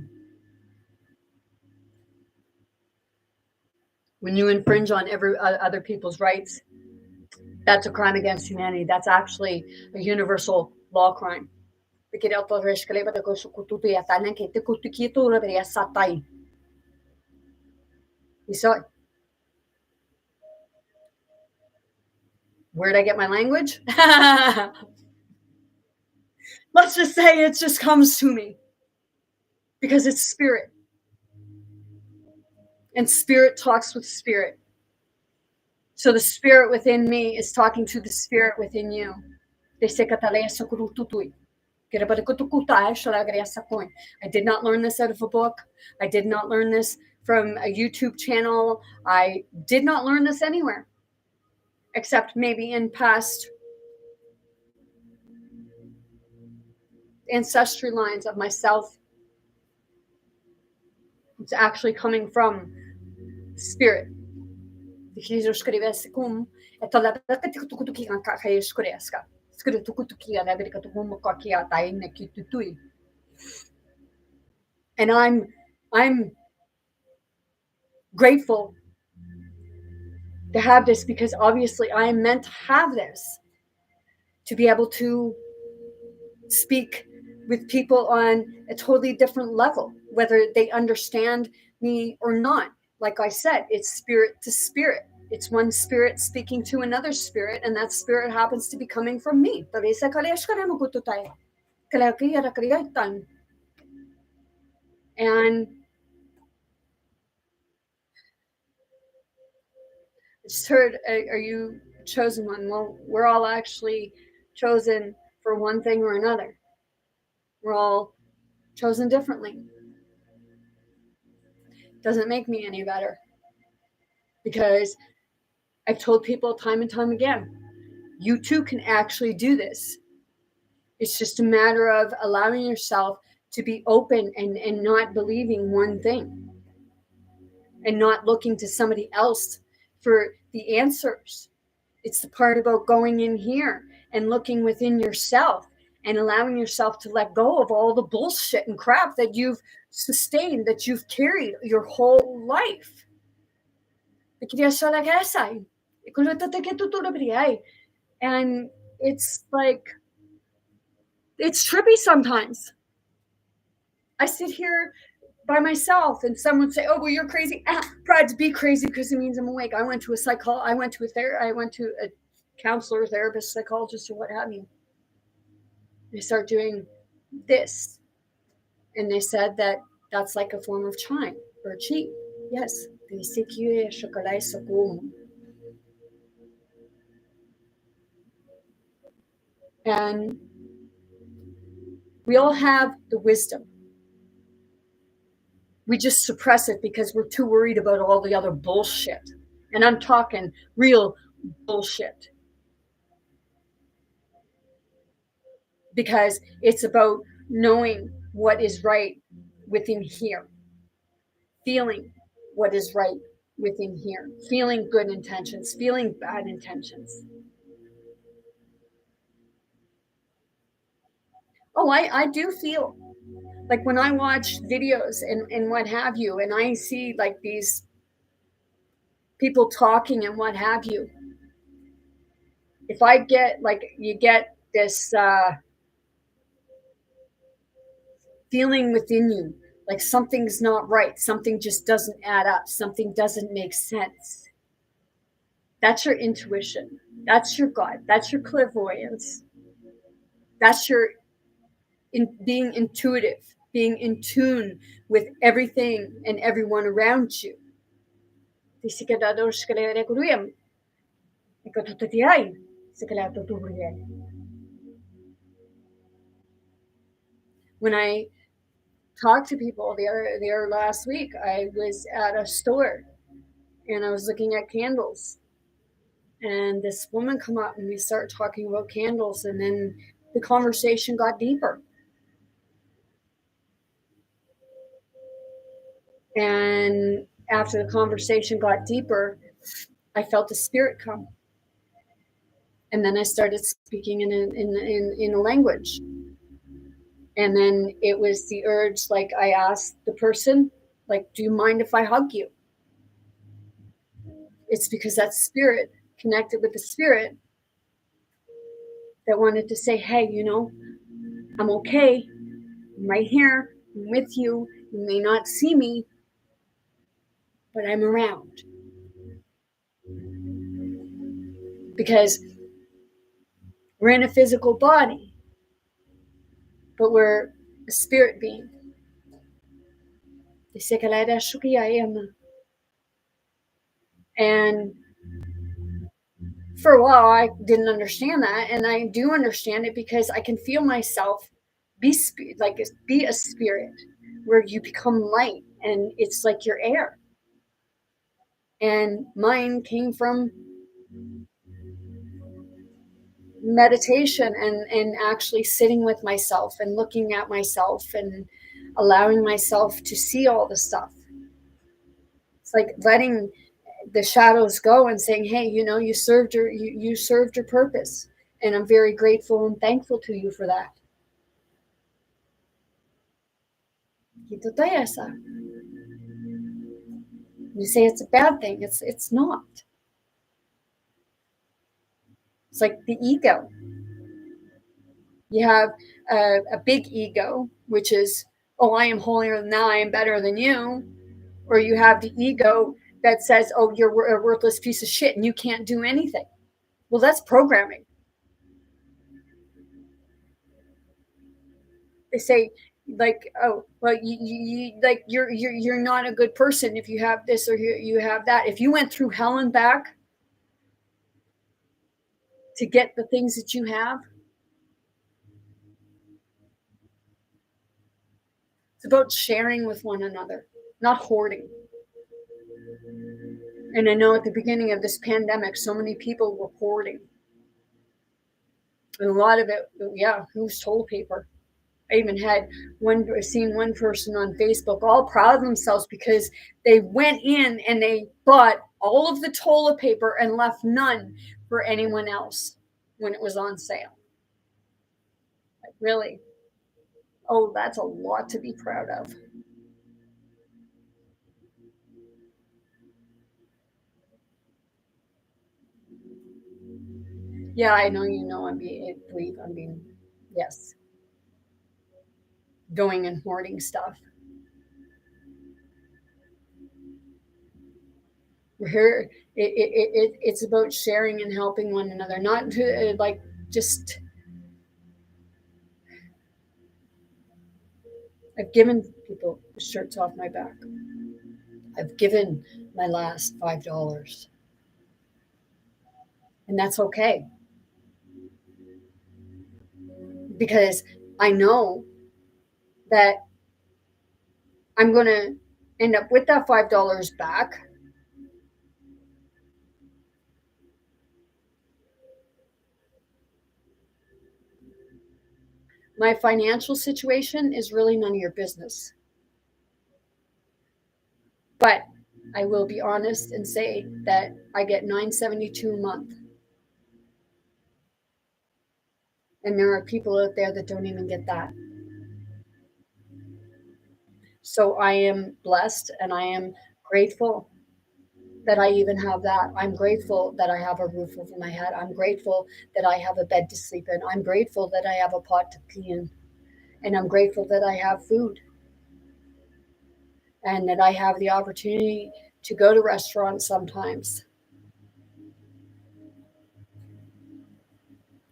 When you infringe on other people's rights, that's a crime against humanity. That's actually a universal law crime. You saw it. Where did I get my language? Let's just say it just comes to me because it's spirit. And spirit talks with spirit. So the spirit within me is talking to the spirit within you. I did not learn this out of a book. I did not learn this from a YouTube channel. I did not learn this anywhere, except maybe in past ancestry lines of myself. It's actually coming from spirit. And I'm grateful to have this because obviously I am meant to have this to be able to speak with people on a totally different level, whether they understand me or not. Like I said, it's spirit to spirit. It's one spirit speaking to another spirit, and that spirit happens to be coming from me. And I just heard, are you chosen one? Well, we're all actually chosen for one thing or another. We're all chosen differently. Doesn't make me any better. Because I've told people time and time again, you too can actually do this. It's just a matter of allowing yourself to be open and not believing one thing and not looking to somebody else for the answers. It's the part about going in here and looking within yourself and allowing yourself to let go of all the bullshit and crap that you've sustained, that you've carried your whole life. And it's like, it's trippy sometimes. I sit here by myself and someone say, oh, well, you're crazy. Proud to be crazy because it means I'm awake. I went to a counselor, therapist, psychologist, or what have you. They start doing this. And they said that that's like a form of chime or cheat. Yes. And we all have the wisdom. We just suppress it because we're too worried about all the other bullshit. And I'm talking real bullshit. Because it's about knowing what is right within here, feeling what is right within here, feeling good intentions, feeling bad intentions. Oh, I do feel like when I watch videos and what have you, and I see like these people talking and what have you, if I get like, you get this feeling within you, like something's not right, something just doesn't add up, something doesn't make sense. That's your intuition. That's your God. That's your clairvoyance. That's your being intuitive, being in tune with everything and everyone around you. When I talked to people the other last week, I was at a store and I was looking at candles, and this woman come up and we start talking about candles, and then the conversation got deeper. And after the conversation got deeper, I felt the spirit come. And then I started speaking in a language. And then it was the urge, like I asked the person, like, do you mind if I hug you? It's because that spirit connected with the spirit that wanted to say, hey, I'm okay. I'm right here. I'm with you. You may not see me, but I'm around. Because we're in a physical body, but we're a spirit being. And for a while, I didn't understand that, and I do understand it because I can feel myself be a spirit where you become light, and it's like your air. And mine came from meditation and actually sitting with myself and looking at myself and allowing myself to see all the stuff. It's like letting the shadows go and saying, hey, you served your purpose, and I'm very grateful and thankful to you for that. You say it's a bad thing. It's not. It's like the ego. You have a big ego, which is, oh, I am holier than thou, I am better than you. Or you have the ego that says, oh, you're a worthless piece of shit and you can't do anything. Well, that's programming. They say, like, oh, well, you're not a good person if you have this or you have that. If you went through hell and back to get the things that you have, it's about sharing with one another, not hoarding. And I know at the beginning of this pandemic, so many people were hoarding. And a lot of it, yeah, who's toilet paper? I even had seen one person on Facebook all proud of themselves because they went in and they bought all of the toilet paper and left none for anyone else when it was on sale. Like, really? Oh, that's a lot to be proud of. Yeah, I know I'm being, yes, going and hoarding stuff. We're here. It's about sharing and helping one another, not to like just. I've given people shirts off my back. I've given my last $5, and that's okay because I know that I'm going to end up with that $5 back. My financial situation is really none of your business. But I will be honest and say that I get $9.72 a month. And there are people out there that don't even get that. So I am blessed and I am grateful that I even have that. I'm grateful that I have a roof over my head. I'm grateful that I have a bed to sleep in. I'm grateful that I have a pot to pee in. And I'm grateful that I have food and that I have the opportunity to go to restaurants sometimes.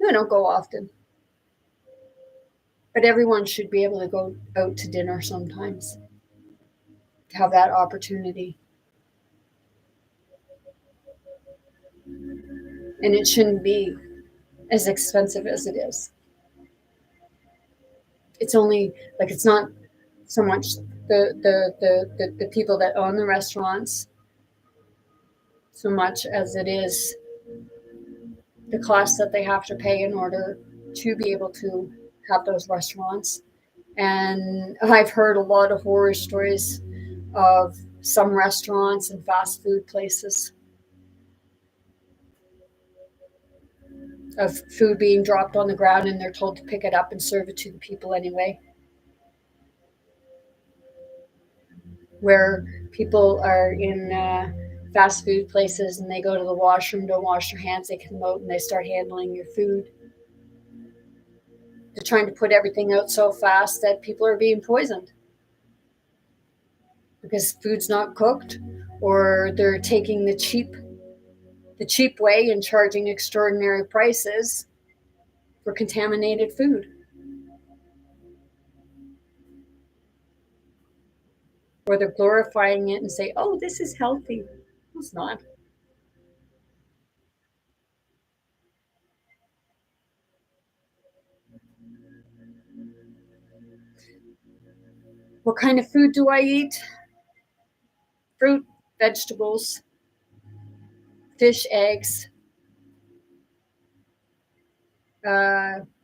I don't go often. But everyone should be able to go out to dinner sometimes, have that opportunity. And it shouldn't be as expensive as it is. It's only like it's not so much the people that own the restaurants so much as it is the cost that they have to pay in order to be able to have those restaurants. And I've heard a lot of horror stories of some restaurants and fast food places of food being dropped on the ground and they're told to pick it up and serve it to the people anyway. Where people are in fast food places and they go to the washroom, don't wash their hands, they come out and they start handling your food. They're trying to put everything out so fast that people are being poisoned because food's not cooked, or they're taking the cheap way and charging extraordinary prices for contaminated food. Or they're glorifying it and say, oh, this is healthy. It's not. What kind of food do I eat? Fruit, vegetables, fish, eggs,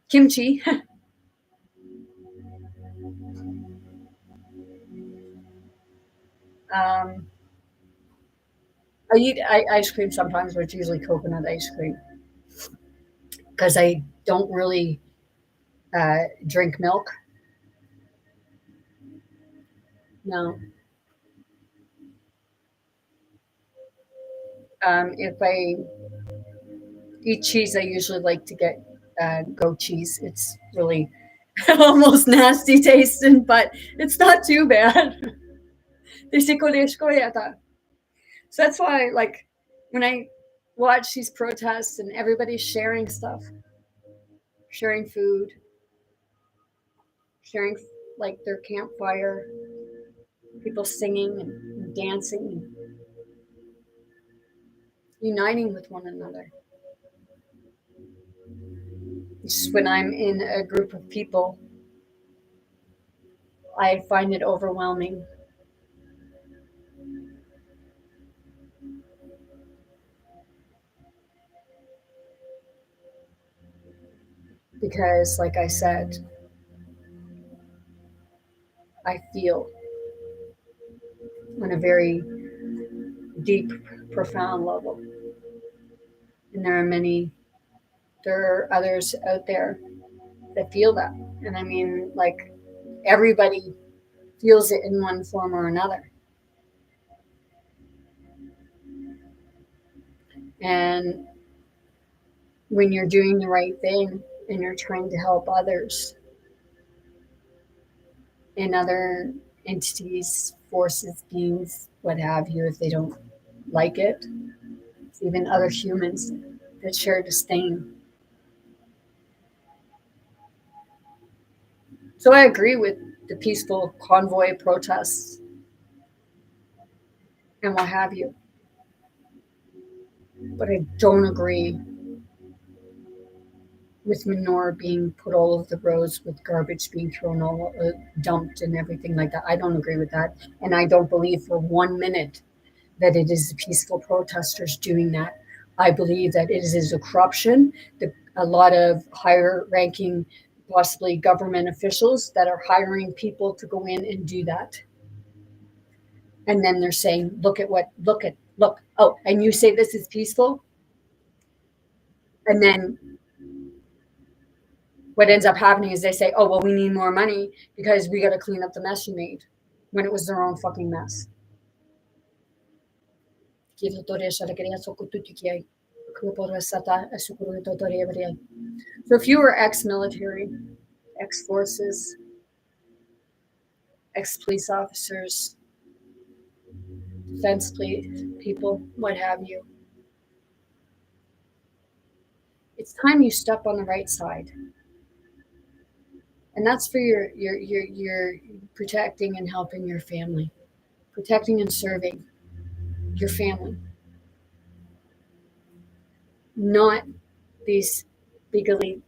kimchi. um, I eat ice cream sometimes, but it's usually coconut ice cream because I don't really drink milk. No. If I eat cheese, I usually like to get goat cheese. It's really almost nasty tasting, but it's not too bad. So that's why, like, when I watch these protests and everybody's sharing stuff, sharing food, sharing like their campfire, people singing and dancing and uniting with one another. Just when I'm in a group of people, I find it overwhelming because, like I said, I feel on a very deep, profound level. And there are others out there that feel that. And I mean, like, everybody feels it in one form or another. And when you're doing the right thing and you're trying to help others and other entities, forces, beings, what have you, if they don't like it, even other humans that share disdain. So I agree with the peaceful convoy protests and what have you. But I don't agree with manure being put all over the roads, with garbage being thrown all dumped and everything like that. I don't agree with that, and I don't believe for 1 minute that it is the peaceful protesters doing that. I believe that it is a corruption. A lot of higher ranking, possibly government officials, that are hiring people to go in and do that. And then they're saying, look. Oh, and you say this is peaceful? And then what ends up happening is they say, oh, well, we need more money because we got to clean up the mess you made, when it was their own fucking mess. So if you were ex-military, ex-forces, ex-police officers, defense people, what have you, it's time you step on the right side. And that's for your protecting and helping your family, protecting and serving your family, not these big elite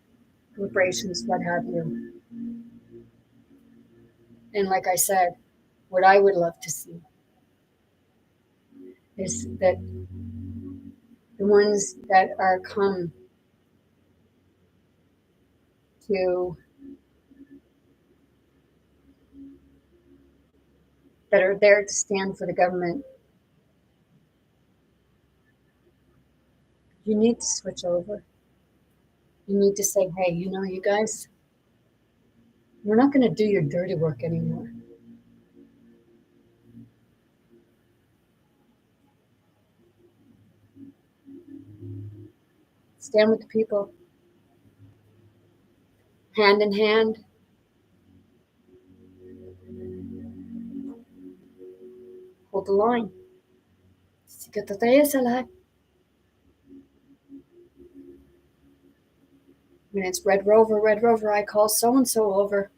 corporations, what have you. And like I said, what I would love to see is that the ones that are come to, that are there to stand for the government, you need to switch over. You need to say, hey, you guys, we're not going to do your dirty work anymore. Stand with the people, hand in hand. Hold the line. When it's Red Rover, I call so and so over.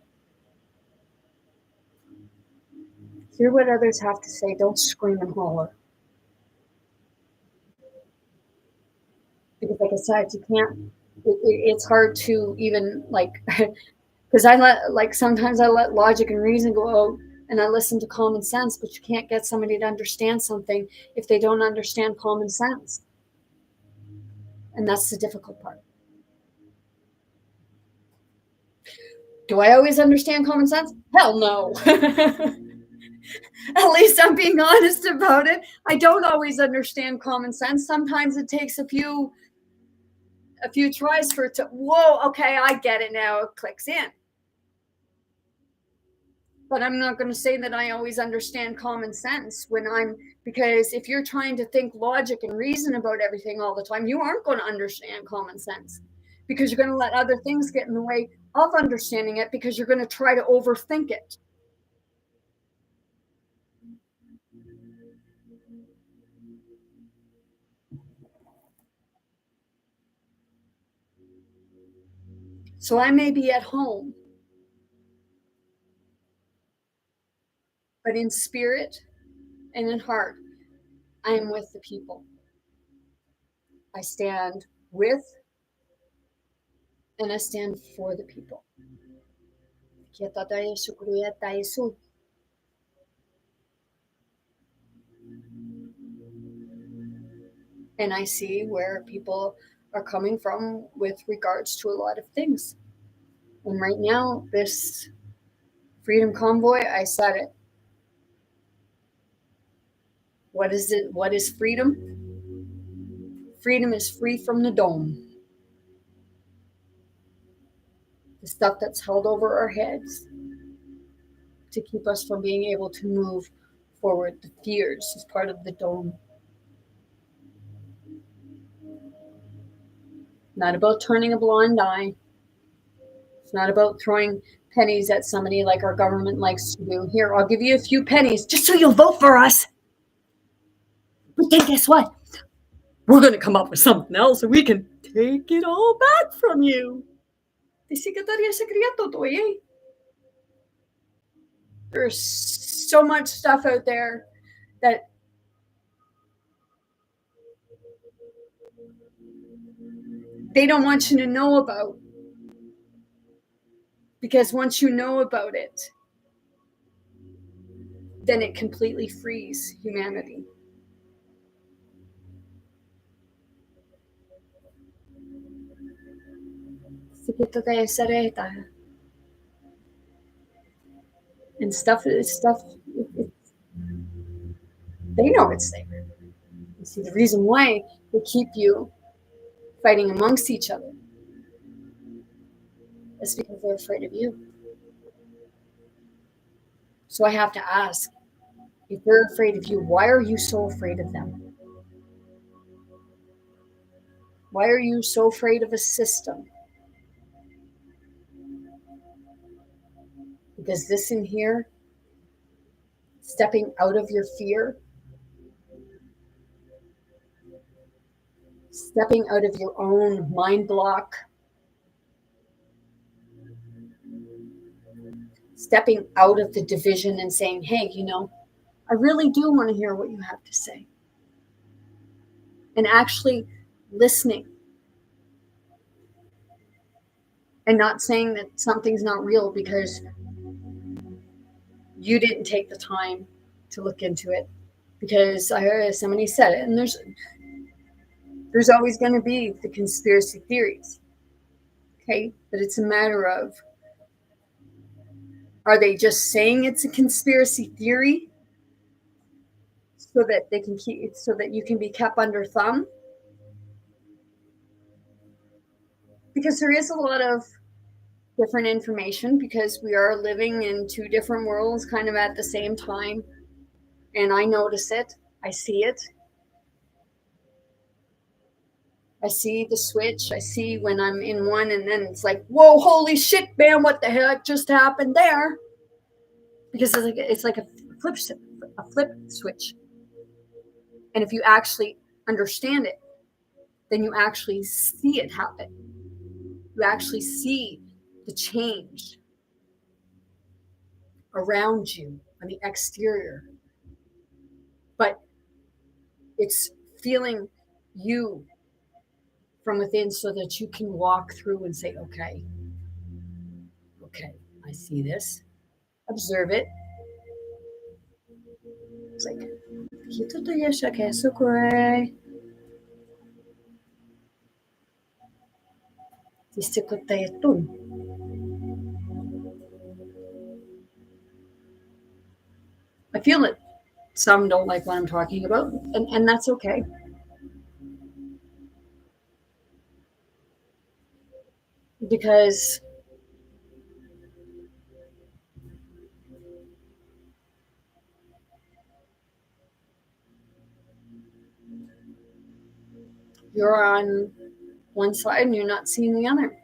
Hear what others have to say. Don't scream and holler. Because, like I said, you can't. It's hard to even because sometimes I let logic and reason go out, and I listen to common sense. But you can't get somebody to understand something if they don't understand common sense, and that's the difficult part. Do I always understand common sense? Hell no. At least I'm being honest about it. I don't always understand common sense. Sometimes it takes a few tries for it to, whoa, okay, I get it now. It clicks in. But I'm not going to say that I always understand common sense because if you're trying to think logic and reason about everything all the time, you aren't going to understand common sense because you're going to let other things get in the way of understanding it because you're going to try to overthink it. So I may be at home, but in spirit and in heart, I am with the people. I stand with and I stand for the people. And I see where people are coming from with regards to a lot of things. And right now, this freedom convoy, I said it. What is it? What is freedom? Freedom is free from the dome, the stuff that's held over our heads to keep us from being able to move forward. The fears is part of the dome. Not about turning a blind eye. It's not about throwing pennies at somebody like our government likes to do. Here, I'll give you a few pennies just so you'll vote for us. But then guess what? We're going to come up with something else and we can take it all back from you. There's so much stuff out there that they don't want you to know about. Because once you know about it, then it completely frees humanity. And stuff, they know it's there. You see, the reason why they keep you fighting amongst each other is because they're afraid of you. So I have to ask, if they're afraid of you, why are you so afraid of them? Why are you so afraid of a system? Because this in here, stepping out of your fear, stepping out of your own mind block, stepping out of the division and saying, hey, I really do want to hear what you have to say. And actually listening. And not saying that something's not real because you didn't take the time to look into it. Because I heard somebody said it, and there's always going to be the conspiracy theories. Okay? But it's a matter of, are they just saying it's a conspiracy theory so that they can keep, so that you can be kept under thumb? Because there is a lot of different information, because we are living in two different worlds kind of at the same time. And I notice it. I see it. I see the switch. I see when I'm in one, and then it's like, whoa, holy shit, man, what the heck just happened there? Because it's like a flip switch. And if you actually understand it, then you actually see it happen. You actually see the change around you on the exterior. But it's feeling you from within so that you can walk through and say, okay, I see this. Observe it. It's like, I feel it. Some don't like what I'm talking about, and that's okay. Because you're on one side and you're not seeing the other.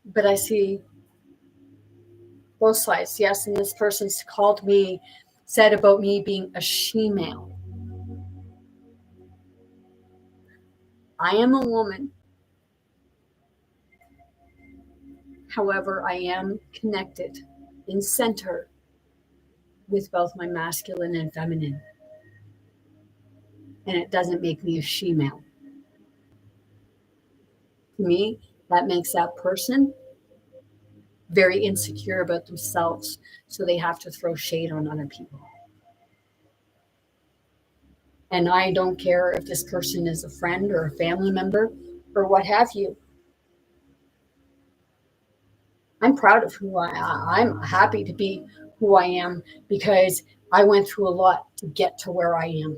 But I see both sides. Yes, and this person's said about me being a she-male. I am a woman. However, I am connected in center with both my masculine and feminine. And it doesn't make me a she-male. To me, that makes that person very insecure about themselves, so they have to throw shade on other people. And I don't care if this person is a friend or a family member or what have you. I'm proud of who I am. I'm happy to be who I am because I went through a lot to get to where I am.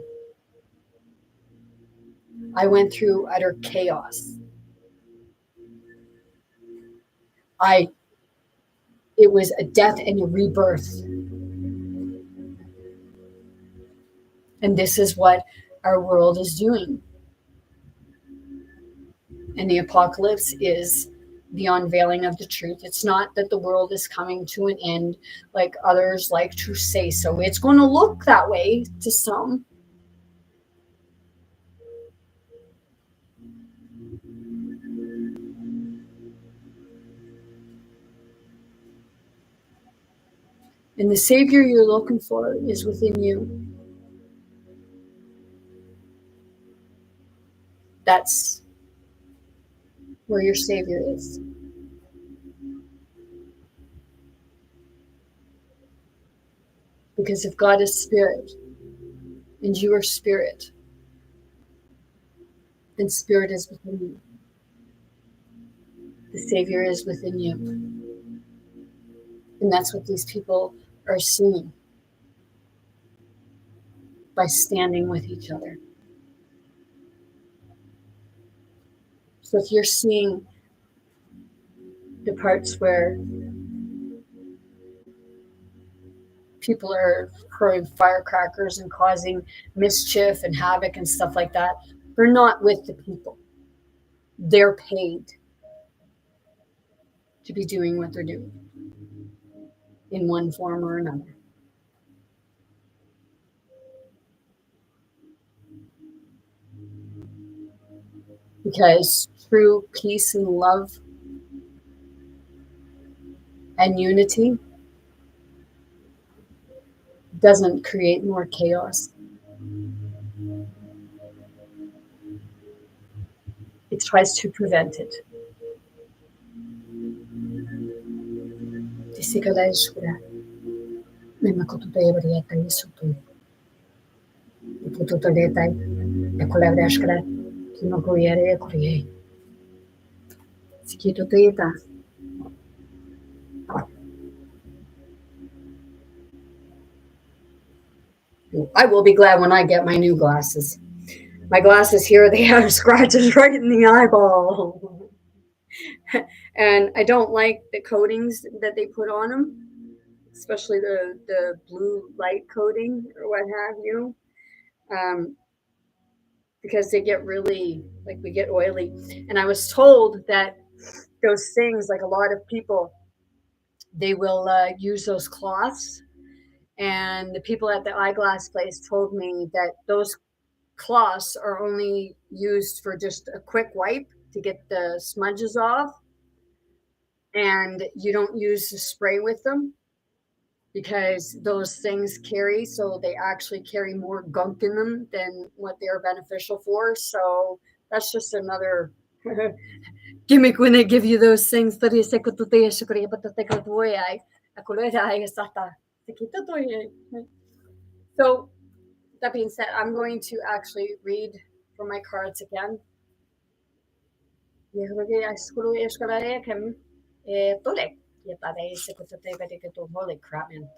I went through utter chaos. It was a death and a rebirth. And this is what our world is doing. And the apocalypse is the unveiling of the truth. It's not that the world is coming to an end like others like to say so. It's going to look that way to some. And the savior you're looking for is within you. That's where your savior is. Because if God is spirit and you are spirit, then spirit is within you. The savior is within you. And that's what these people are seeing by standing with each other. So if you're seeing the parts where people are throwing firecrackers and causing mischief and havoc and stuff like that, they're not with the people. They're paid to be doing what they're doing in one form or another. Because true peace and love and unity doesn't create more chaos. It tries to prevent it. I will be glad when I get my new glasses. My glasses here, they have scratches right in the eyeball. And I don't like the coatings that they put on them, especially the blue light coating or what have you, because they get really, like, we get oily. And I was told that those things, like a lot of people, they will use those cloths. And the people at the eyeglass place told me that those cloths are only used for just a quick wipe to get the smudges off, and you don't use the spray with them because those things carry, so they actually carry more gunk in them than what they're beneficial for. So that's just another gimmick when they give you those things. So that being said, I'm going to actually read from my cards again. Holy crap, man.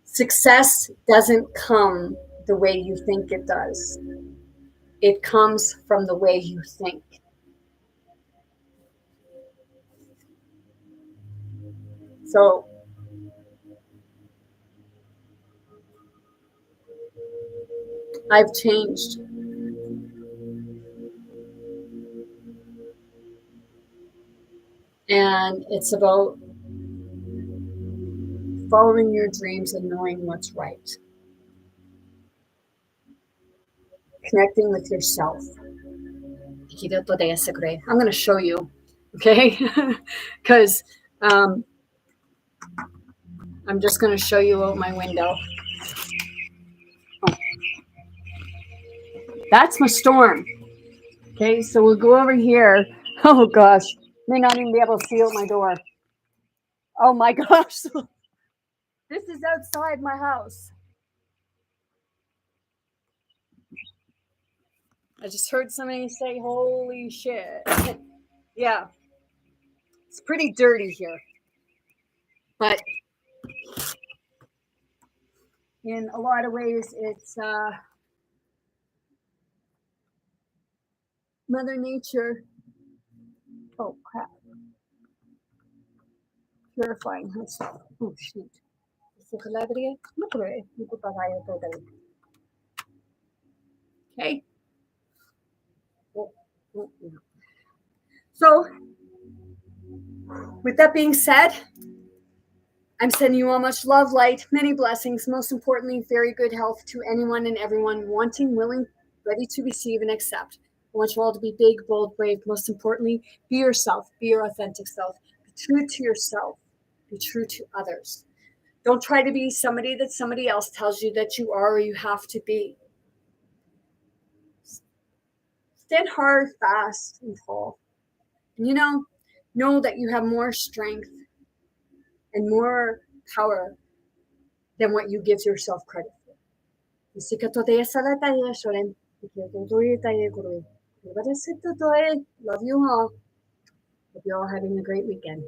Success doesn't come the way you think it does. It comes from the way you think. So I've changed. And it's about following your dreams and knowing what's right. Connecting with yourself. I'm going to show you, okay? Because I'm just going to show you out my window. Oh. That's my storm. Okay, so we'll go over here. Oh gosh, may not even be able to see out my door. Oh my gosh, this is outside my house. I just heard somebody say, holy shit. Yeah, it's pretty dirty here. But in a lot of ways, it's Mother Nature. Oh crap. Purifying herself. Oh shoot. Okay. So, with that being said, I'm sending you all much love, light, many blessings, most importantly, very good health to anyone and everyone wanting, willing, ready to receive and accept. I want you all to be big, bold, brave. Most importantly, be yourself, be your authentic self. Be true to yourself, be true to others. Don't try to be somebody that somebody else tells you that you are or you have to be. Stand hard, fast, and tall. And know that you have more strength and more power than what you give yourself credit for. Love you all. Hope you're all having a great weekend.